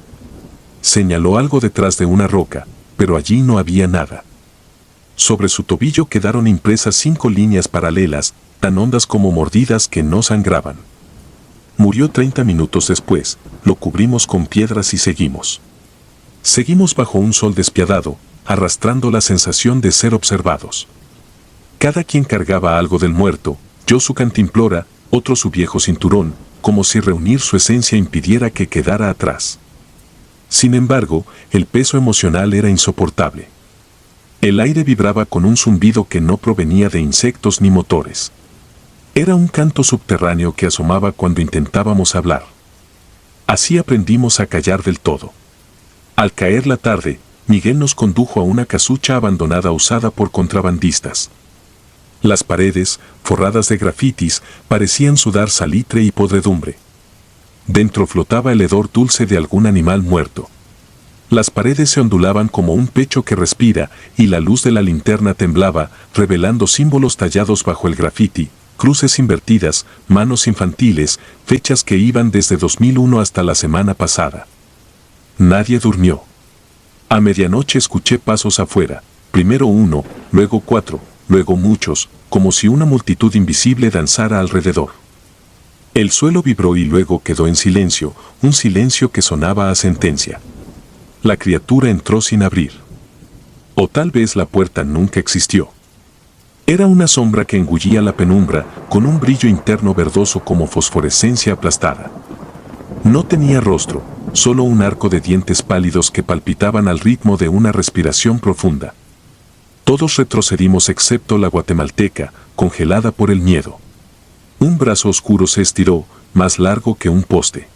Señaló algo detrás de una roca, pero allí no había nada. Sobre su tobillo quedaron impresas 5 líneas paralelas, tan hondas como mordidas que no sangraban. Murió 30 minutos después, lo cubrimos con piedras y seguimos. Seguimos bajo un sol despiadado, arrastrando la sensación de ser observados. Cada quien cargaba algo del muerto, yo su cantimplora, otro su viejo cinturón, como si reunir su esencia impidiera que quedara atrás. Sin embargo, el peso emocional era insoportable. El aire vibraba con un zumbido que no provenía de insectos ni motores. Era un canto subterráneo que asomaba cuando intentábamos hablar. Así aprendimos a callar del todo. Al caer la tarde, Miguel nos condujo a una casucha abandonada usada por contrabandistas. Las paredes, forradas de grafitis, parecían sudar salitre y podredumbre. Dentro flotaba el hedor dulce de algún animal muerto. Las paredes se ondulaban como un pecho que respira, y la luz de la linterna temblaba, revelando símbolos tallados bajo el grafiti, cruces invertidas, manos infantiles, fechas que iban desde 2001 hasta la semana pasada. Nadie durmió. A medianoche escuché pasos afuera, primero uno, luego 4, luego muchos, como si una multitud invisible danzara alrededor. El suelo vibró y luego quedó en silencio, un silencio que sonaba a sentencia. La criatura entró sin abrir. O tal vez la puerta nunca existió. Era una sombra que engullía la penumbra, con un brillo interno verdoso como fosforescencia aplastada. No tenía rostro, solo un arco de dientes pálidos que palpitaban al ritmo de una respiración profunda. Todos retrocedimos excepto la guatemalteca, congelada por el miedo. Un brazo oscuro se estiró, más largo que un poste.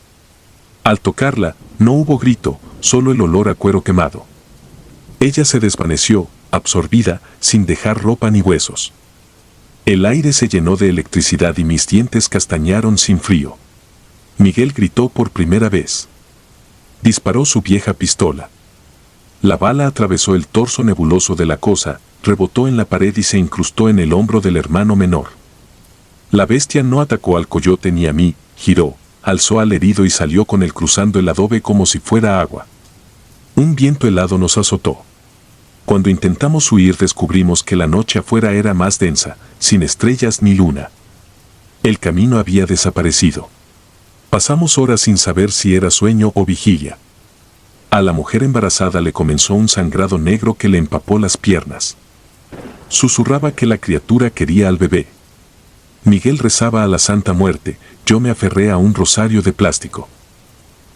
Al tocarla, no hubo grito, solo el olor a cuero quemado. Ella se desvaneció, absorbida, sin dejar ropa ni huesos. El aire se llenó de electricidad y mis dientes castañaron sin frío. Miguel gritó por primera vez. Disparó su vieja pistola. La bala atravesó el torso nebuloso de la cosa, rebotó en la pared y se incrustó en el hombro del hermano menor. La bestia no atacó al coyote ni a mí, giró, alzó al herido y salió con él cruzando el adobe como si fuera agua. Un viento helado nos azotó. Cuando intentamos huir descubrimos que la noche afuera era más densa, sin estrellas ni luna. El camino había desaparecido. Pasamos horas sin saber si era sueño o vigilia. A la mujer embarazada le comenzó un sangrado negro que le empapó las piernas. Susurraba que la criatura quería al bebé. Miguel rezaba a la Santa Muerte, yo me aferré a un rosario de plástico.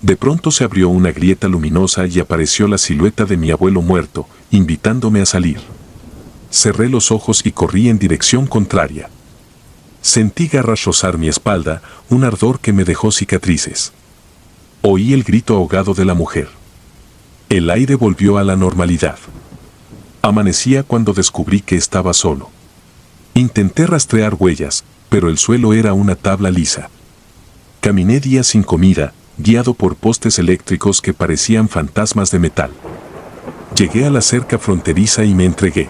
De pronto se abrió una grieta luminosa y apareció la silueta de mi abuelo muerto, invitándome a salir. Cerré los ojos y corrí en dirección contraria. Sentí garras rozar mi espalda, un ardor que me dejó cicatrices. Oí el grito ahogado de la mujer. El aire volvió a la normalidad. Amanecía cuando descubrí que estaba solo. Intenté rastrear huellas, pero el suelo era una tabla lisa. Caminé días sin comida, guiado por postes eléctricos que parecían fantasmas de metal. Llegué a la cerca fronteriza y me entregué.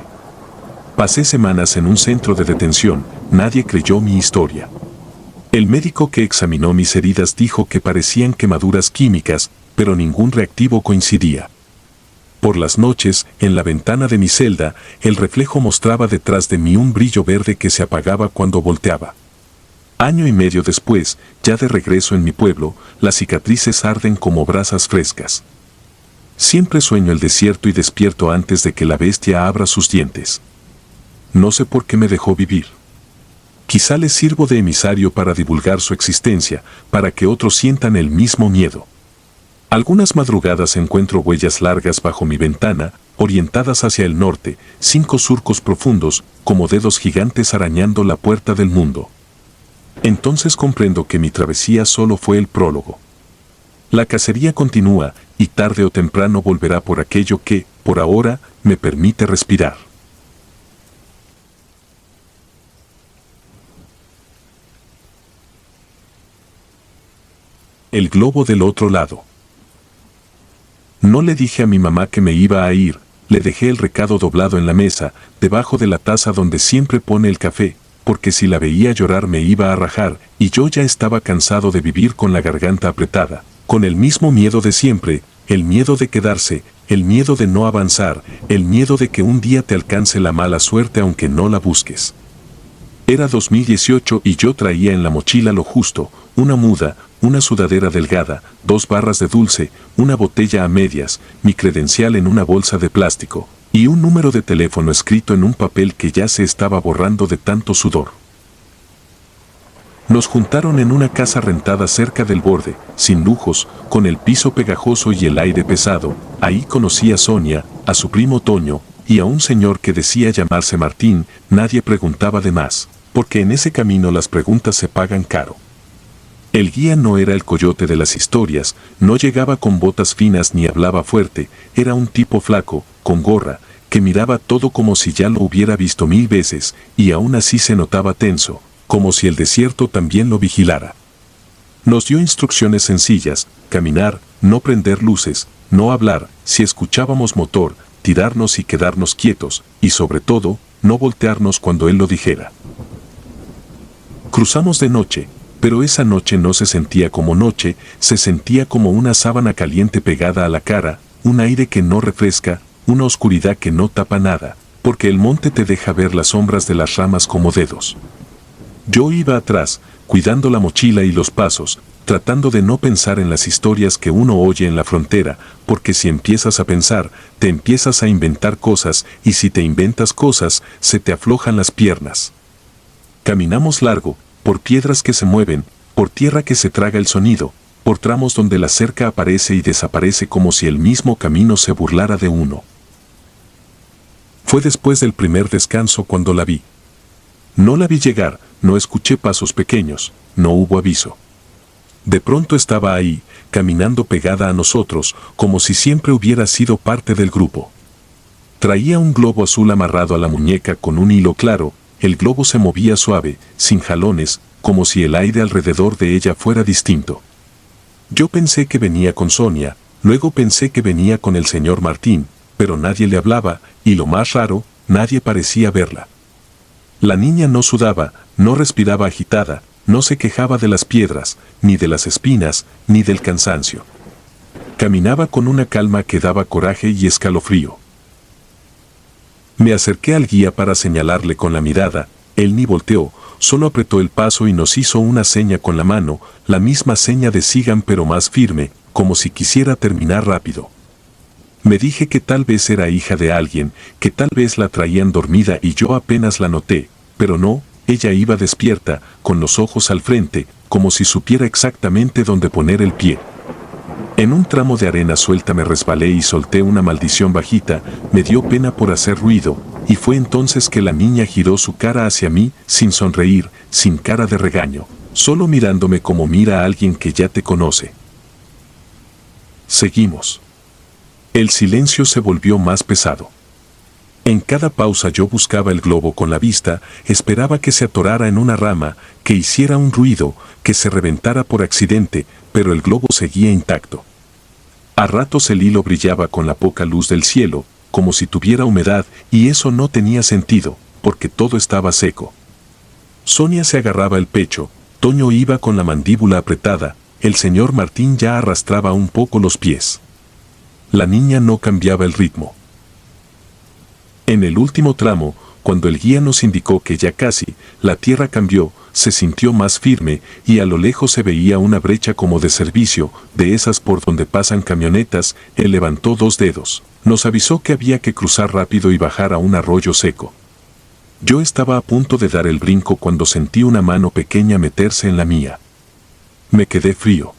Pasé semanas en un centro de detención, nadie creyó mi historia. El médico que examinó mis heridas dijo que parecían quemaduras químicas, pero ningún reactivo coincidía. Por las noches, en la ventana de mi celda, el reflejo mostraba detrás de mí un brillo verde que se apagaba cuando volteaba. Año y medio después, ya de regreso en mi pueblo, las cicatrices arden como brasas frescas. Siempre sueño el desierto y despierto antes de que la bestia abra sus dientes. No sé por qué me dejó vivir. Quizá les sirvo de emisario para divulgar su existencia, para que otros sientan el mismo miedo. Algunas madrugadas encuentro huellas largas bajo mi ventana, orientadas hacia el norte, 5 surcos profundos, como dedos gigantes arañando la puerta del mundo. Entonces comprendo que mi travesía solo fue el prólogo. La cacería continúa, y tarde o temprano volverá por aquello que, por ahora, me permite respirar. El globo del otro lado. No le dije a mi mamá que me iba a ir, le dejé el recado doblado en la mesa, debajo de la taza donde siempre pone el café, porque si la veía llorar me iba a rajar, y yo ya estaba cansado de vivir con la garganta apretada, con el mismo miedo de siempre, el miedo de quedarse, el miedo de no avanzar, el miedo de que un día te alcance la mala suerte aunque no la busques. Era 2018 y yo traía en la mochila lo justo, una muda, una sudadera delgada, 2 barras de dulce, una botella a medias, mi credencial en una bolsa de plástico, y un número de teléfono escrito en un papel que ya se estaba borrando de tanto sudor. Nos juntaron en una casa rentada cerca del borde, sin lujos, con el piso pegajoso y el aire pesado. Ahí conocí a Sonia, a su primo Toño, y a un señor que decía llamarse Martín. Nadie preguntaba de más, porque en ese camino las preguntas se pagan caro. El guía no era el coyote de las historias, no llegaba con botas finas ni hablaba fuerte, era un tipo flaco, con gorra, que miraba todo como si ya lo hubiera visto 1000 veces, y aún así se notaba tenso, como si el desierto también lo vigilara. Nos dio instrucciones sencillas: caminar, no prender luces, no hablar, si escuchábamos motor, tirarnos y quedarnos quietos, y sobre todo, no voltearnos cuando él lo dijera. Cruzamos de noche, pero esa noche no se sentía como noche, se sentía como una sábana caliente pegada a la cara, un aire que no refresca, una oscuridad que no tapa nada, porque el monte te deja ver las sombras de las ramas como dedos. Yo iba atrás, cuidando la mochila y los pasos, tratando de no pensar en las historias que uno oye en la frontera, porque si empiezas a pensar, te empiezas a inventar cosas, y si te inventas cosas, se te aflojan las piernas. Caminamos largo, por piedras que se mueven, por tierra que se traga el sonido, por tramos donde la cerca aparece y desaparece como si el mismo camino se burlara de uno. Fue después del primer descanso cuando la vi. No la vi llegar, no escuché pasos pequeños, no hubo aviso. De pronto estaba ahí, caminando pegada a nosotros, como si siempre hubiera sido parte del grupo. Traía un globo azul amarrado a la muñeca con un hilo claro. El globo se movía suave, sin jalones, como si el aire alrededor de ella fuera distinto. Yo pensé que venía con Sonia, luego pensé que venía con el señor Martín, pero nadie le hablaba, y lo más raro, nadie parecía verla. La niña no sudaba, no respiraba agitada, no se quejaba de las piedras, ni de las espinas, ni del cansancio. Caminaba con una calma que daba coraje y escalofrío. Me acerqué al guía para señalarle con la mirada. Él ni volteó, solo apretó el paso y nos hizo una seña con la mano, la misma seña de sigan pero más firme, como si quisiera terminar rápido. Me dije que tal vez era hija de alguien, que tal vez la traían dormida y yo apenas la noté, pero no, ella iba despierta, con los ojos al frente, como si supiera exactamente dónde poner el pie. En un tramo de arena suelta me resbalé y solté una maldición bajita. Me dio pena por hacer ruido, y fue entonces que la niña giró su cara hacia mí, sin sonreír, sin cara de regaño, solo mirándome como mira a alguien que ya te conoce. Seguimos. El silencio se volvió más pesado. En cada pausa yo buscaba el globo con la vista, esperaba que se atorara en una rama, que hiciera un ruido, que se reventara por accidente, pero el globo seguía intacto. A ratos el hilo brillaba con la poca luz del cielo, como si tuviera humedad, y eso no tenía sentido, porque todo estaba seco. Sonia se agarraba el pecho, Toño iba con la mandíbula apretada, el señor Martín ya arrastraba un poco los pies. La niña no cambiaba el ritmo. En el último tramo, cuando el guía nos indicó que ya casi, la tierra cambió, se sintió más firme y a lo lejos se veía una brecha como de servicio, de esas por donde pasan camionetas. Él levantó 2 dedos. Nos avisó que había que cruzar rápido y bajar a un arroyo seco. Yo estaba a punto de dar el brinco cuando sentí una mano pequeña meterse en la mía. Me quedé frío.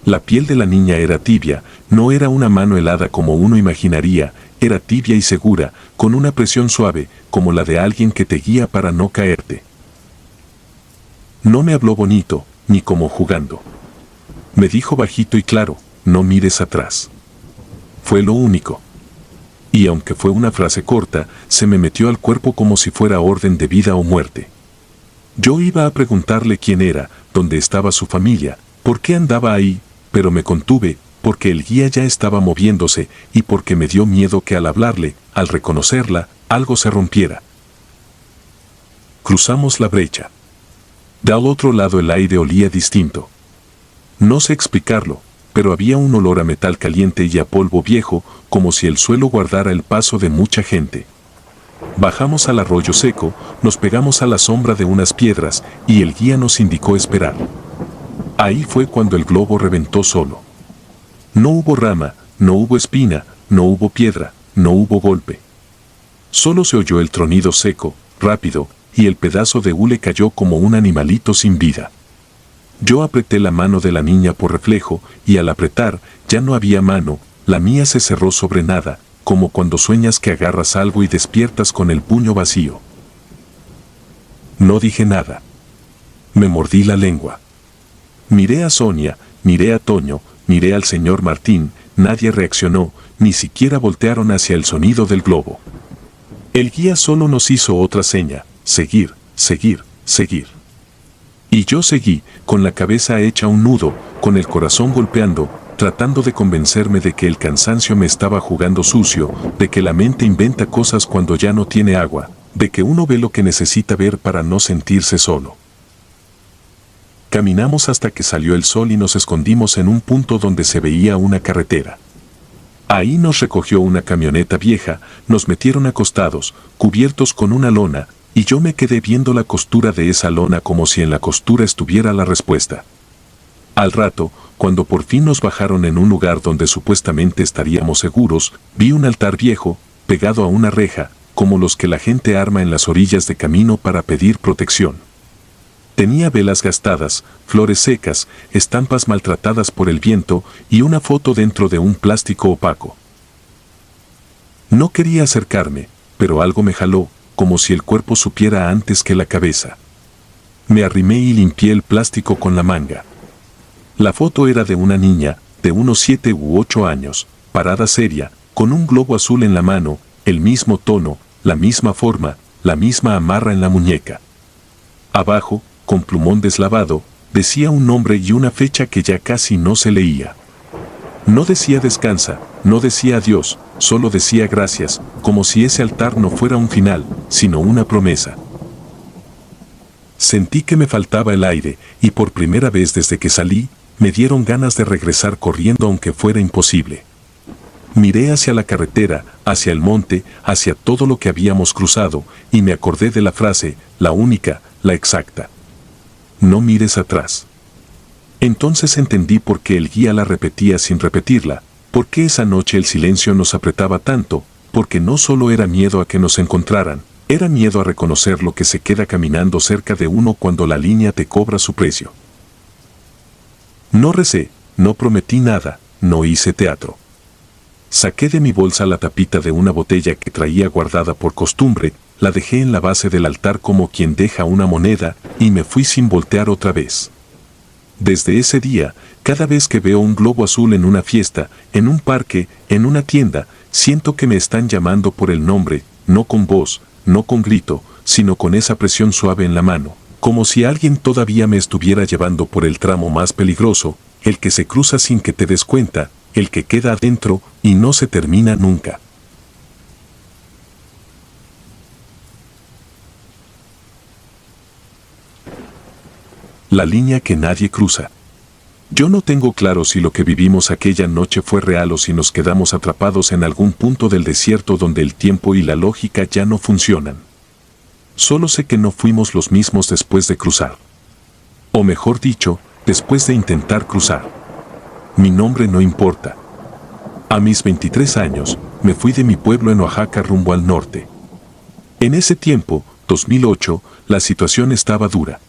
La piel de la niña era tibia, no era una mano helada como uno imaginaría, era tibia y segura, con una presión suave, como la de alguien que te guía para no caerte. No me habló bonito, ni como jugando. Me dijo bajito y claro, no mires atrás. Fue lo único. Y aunque fue una frase corta, se me metió al cuerpo como si fuera orden de vida o muerte. Yo iba a preguntarle quién era, dónde estaba su familia, por qué andaba ahí, pero me contuve, porque el guía ya estaba moviéndose y porque me dio miedo que al hablarle, al reconocerla, algo se rompiera. Cruzamos la brecha. Del otro lado el aire olía distinto. No sé explicarlo, pero había un olor a metal caliente y a polvo viejo, como si el suelo guardara el paso de mucha gente. Bajamos al arroyo seco, nos pegamos a la sombra de unas piedras y el guía nos indicó esperar. Ahí fue cuando el globo reventó solo. No hubo rama, no hubo espina, no hubo piedra, no hubo golpe. Solo se oyó el tronido seco, rápido, y el pedazo de hule cayó como un animalito sin vida. Yo apreté la mano de la niña por reflejo, y al apretar, ya no había mano, la mía se cerró sobre nada, como cuando sueñas que agarras algo y despiertas con el puño vacío. No dije nada. Me mordí la lengua. Miré a Sonia, miré a Toño, miré al señor Martín, nadie reaccionó, ni siquiera voltearon hacia el sonido del globo. El guía solo nos hizo otra seña: seguir, seguir, seguir. Y yo seguí, con la cabeza hecha un nudo, con el corazón golpeando, tratando de convencerme de que el cansancio me estaba jugando sucio, de que la mente inventa cosas cuando ya no tiene agua, de que uno ve lo que necesita ver para no sentirse solo. Caminamos hasta que salió el sol y nos escondimos en un punto donde se veía una carretera. Ahí nos recogió una camioneta vieja, nos metieron acostados, cubiertos con una lona, y yo me quedé viendo la costura de esa lona como si en la costura estuviera la respuesta. Al rato, cuando por fin nos bajaron en un lugar donde supuestamente estaríamos seguros, vi un altar viejo, pegado a una reja, como los que la gente arma en las orillas de camino para pedir protección. Tenía velas gastadas, flores secas, estampas maltratadas por el viento y una foto dentro de un plástico opaco. No quería acercarme, pero algo me jaló, como si el cuerpo supiera antes que la cabeza. Me arrimé y limpié el plástico con la manga. La foto era de una niña, de unos 7 u 8 años, parada seria, con un globo azul en la mano, el mismo tono, la misma forma, la misma amarra en la muñeca. Abajo, con plumón deslavado, decía un nombre y una fecha que ya casi no se leía. No decía descansa, no decía adiós, solo decía gracias, como si ese altar no fuera un final, sino una promesa. Sentí que me faltaba el aire, y por primera vez desde que salí, me dieron ganas de regresar corriendo aunque fuera imposible. Miré hacia la carretera, hacia el monte, hacia todo lo que habíamos cruzado, y me acordé de la frase, la única, la exacta. No mires atrás. Entonces entendí por qué el guía la repetía sin repetirla, por qué esa noche el silencio nos apretaba tanto, porque no solo era miedo a que nos encontraran, era miedo a reconocer lo que se queda caminando cerca de uno cuando la línea te cobra su precio. No recé, no prometí nada, no hice teatro. Saqué de mi bolsa la tapita de una botella que traía guardada por costumbre, la dejé en la base del altar como quien deja una moneda, y me fui sin voltear otra vez. Desde ese día, cada vez que veo un globo azul en una fiesta, en un parque, en una tienda, siento que me están llamando por el nombre, no con voz, no con grito, sino con esa presión suave en la mano, como si alguien todavía me estuviera llevando por el tramo más peligroso, el que se cruza sin que te des cuenta, el que queda adentro y no se termina nunca. La línea que nadie cruza. Yo no tengo claro si lo que vivimos aquella noche fue real o si nos quedamos atrapados en algún punto del desierto donde el tiempo y la lógica ya no funcionan. Solo sé que no fuimos los mismos después de cruzar. O mejor dicho, después de intentar cruzar. Mi nombre no importa. A mis 23 años, me fui de mi pueblo en Oaxaca rumbo al norte. En ese tiempo, 2008, la situación estaba dura.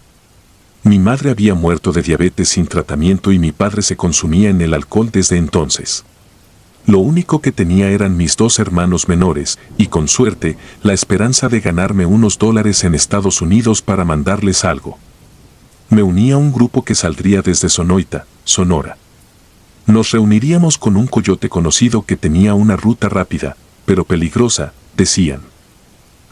Mi madre había muerto de diabetes sin tratamiento y mi padre se consumía en el alcohol desde entonces. Lo único que tenía eran mis 2 hermanos menores, y con suerte, la esperanza de ganarme unos dólares en Estados Unidos para mandarles algo. Me uní a un grupo que saldría desde Sonoita, Sonora. Nos reuniríamos con un coyote conocido que tenía una ruta rápida, pero peligrosa, decían.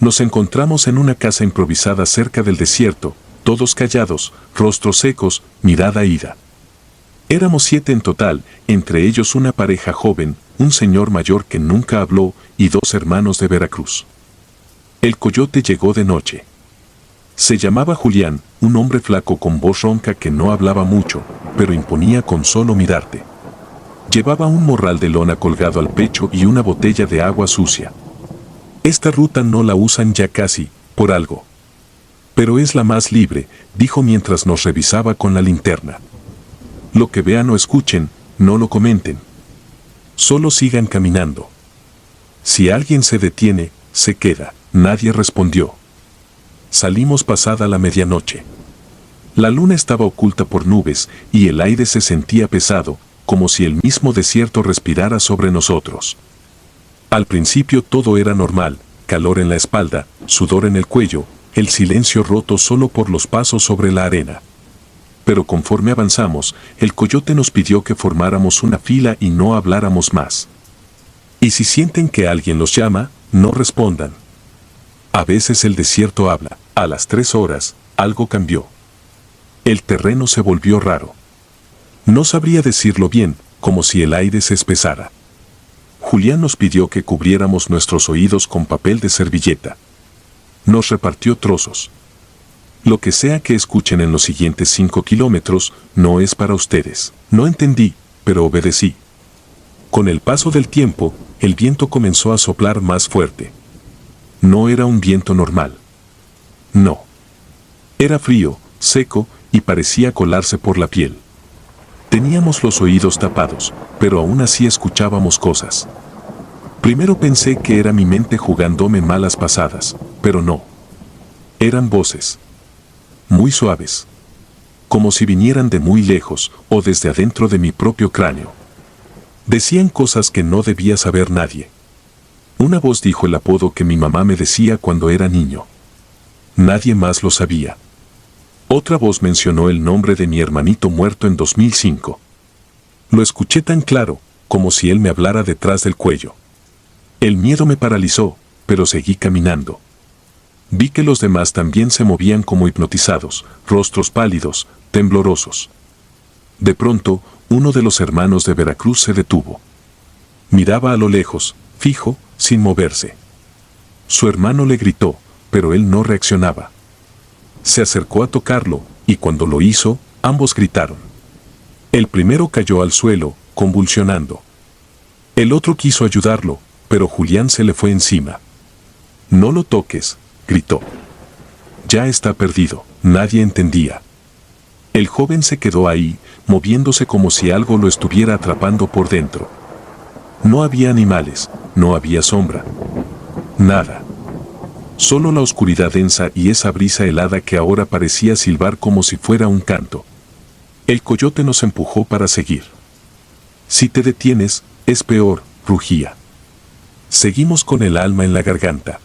Nos encontramos en una casa improvisada cerca del desierto, todos callados, rostros secos, mirada ida. Éramos 7 en total, entre ellos una pareja joven, un señor mayor que nunca habló y 2 hermanos de Veracruz. El coyote llegó de noche. Se llamaba Julián, un hombre flaco con voz ronca que no hablaba mucho, pero imponía con solo mirarte. Llevaba un morral de lona colgado al pecho y una botella de agua sucia. Esta ruta no la usan ya casi, por algo. Pero es la más libre, dijo mientras nos revisaba con la linterna. Lo que vean o escuchen, no lo comenten. Solo sigan caminando. Si alguien se detiene, se queda. Nadie respondió. Salimos pasada la medianoche. La luna estaba oculta por nubes y el aire se sentía pesado, como si el mismo desierto respirara sobre nosotros. Al principio todo era normal, calor en la espalda, sudor en el cuello, el silencio roto solo por los pasos sobre la arena. Pero conforme avanzamos, el coyote nos pidió que formáramos una fila y no habláramos más. Y si sienten que alguien los llama, no respondan. A veces el desierto habla. A las 3 horas, algo cambió. El terreno se volvió raro. No sabría decirlo bien, como si el aire se espesara. Julián nos pidió que cubriéramos nuestros oídos con papel de servilleta. Nos repartió trozos. Lo que sea que escuchen en los siguientes 5 kilómetros, no es para ustedes. No entendí, pero obedecí. Con el paso del tiempo, el viento comenzó a soplar más fuerte. No era un viento normal. No. Era frío, seco, y parecía colarse por la piel. Teníamos los oídos tapados, pero aún así escuchábamos cosas. Primero pensé que era mi mente jugándome malas pasadas, pero no. Eran voces. Muy suaves. Como si vinieran de muy lejos o desde adentro de mi propio cráneo. Decían cosas que no debía saber nadie. Una voz dijo el apodo que mi mamá me decía cuando era niño. Nadie más lo sabía. Otra voz mencionó el nombre de mi hermanito muerto en 2005. Lo escuché tan claro, como si él me hablara detrás del cuello. El miedo me paralizó, pero seguí caminando. Vi que los demás también se movían como hipnotizados, rostros pálidos, temblorosos. De pronto, uno de los hermanos de Veracruz se detuvo. Miraba a lo lejos, fijo, sin moverse. Su hermano le gritó, pero él no reaccionaba. Se acercó a tocarlo, y cuando lo hizo, ambos gritaron. El primero cayó al suelo, convulsionando. El otro quiso ayudarlo, pero Julián se le fue encima. «No lo toques», gritó. «Ya está perdido». Nadie entendía. El joven se quedó ahí, moviéndose como si algo lo estuviera atrapando por dentro. No había animales, no había sombra. Nada. Solo la oscuridad densa y esa brisa helada que ahora parecía silbar como si fuera un canto. El coyote nos empujó para seguir. «Si te detienes, es peor», rugía. Seguimos con el alma en la garganta.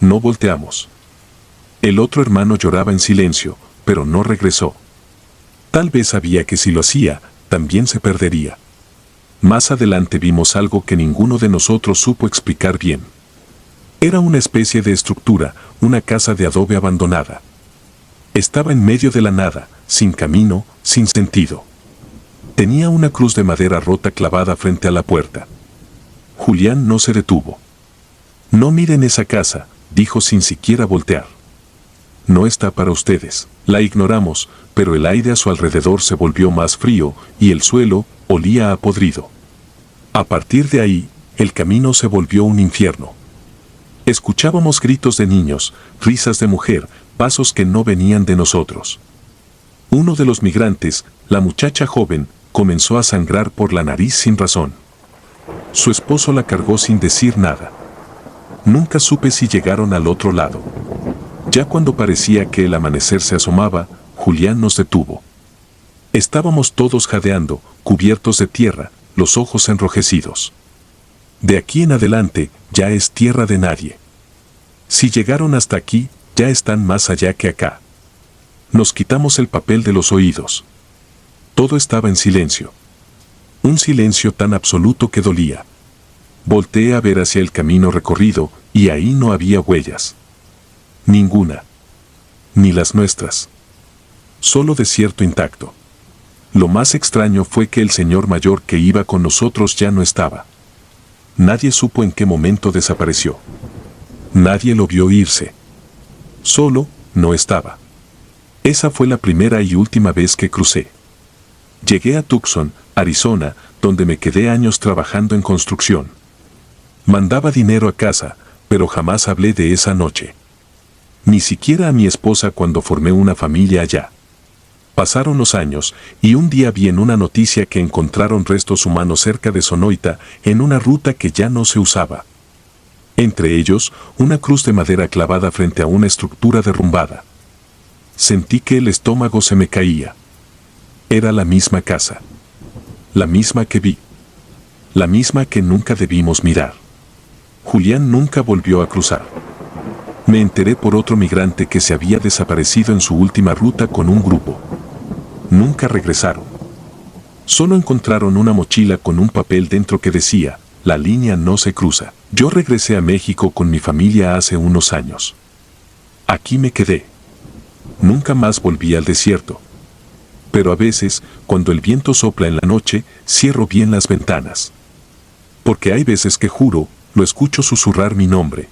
No volteamos. El otro hermano lloraba en silencio, pero no regresó. Tal vez sabía que si lo hacía, también se perdería. Más adelante vimos algo que ninguno de nosotros supo explicar bien. Era una especie de estructura, una casa de adobe abandonada. Estaba en medio de la nada, sin camino, sin sentido. Tenía una cruz de madera rota clavada frente a la puerta. Julián no se detuvo. «No miren esa casa», dijo sin siquiera voltear. «No está para ustedes». La ignoramos, pero el aire a su alrededor se volvió más frío y el suelo olía a podrido. A partir de ahí, el camino se volvió un infierno. Escuchábamos gritos de niños, risas de mujer, pasos que no venían de nosotros. Uno de los migrantes, la muchacha joven, comenzó a sangrar por la nariz sin razón. Su esposo la cargó sin decir nada. Nunca supe si llegaron al otro lado. Ya cuando parecía que el amanecer se asomaba, Julián nos detuvo. Estábamos todos jadeando, cubiertos de tierra, los ojos enrojecidos. De aquí en adelante, ya es tierra de nadie. Si llegaron hasta aquí, ya están más allá que acá. Nos quitamos el papel de los oídos. Todo estaba en silencio. Un silencio tan absoluto que dolía. Volteé a ver hacia el camino recorrido, y ahí no había huellas. Ninguna. Ni las nuestras. Solo desierto intacto. Lo más extraño fue que el señor mayor que iba con nosotros ya no estaba. Nadie supo en qué momento desapareció. Nadie lo vio irse. Solo, no estaba. Esa fue la primera y última vez que crucé. Llegué a Tucson, Arizona, donde me quedé años trabajando en construcción. Mandaba dinero a casa, pero jamás hablé de esa noche. Ni siquiera a mi esposa cuando formé una familia allá. Pasaron los años, y un día vi en una noticia que encontraron restos humanos cerca de Sonoita, en una ruta que ya no se usaba. Entre ellos, una cruz de madera clavada frente a una estructura derrumbada. Sentí que el estómago se me caía. Era la misma casa. La misma que vi. La misma que nunca debimos mirar. Julián nunca volvió a cruzar. Me enteré por otro migrante que se había desaparecido en su última ruta con un grupo. Nunca regresaron. Solo encontraron una mochila con un papel dentro que decía, la línea no se cruza. Yo regresé a México con mi familia hace unos años. Aquí me quedé. Nunca más volví al desierto. Pero a veces, cuando el viento sopla en la noche, cierro bien las ventanas. Porque hay veces que juro, lo escucho susurrar mi nombre.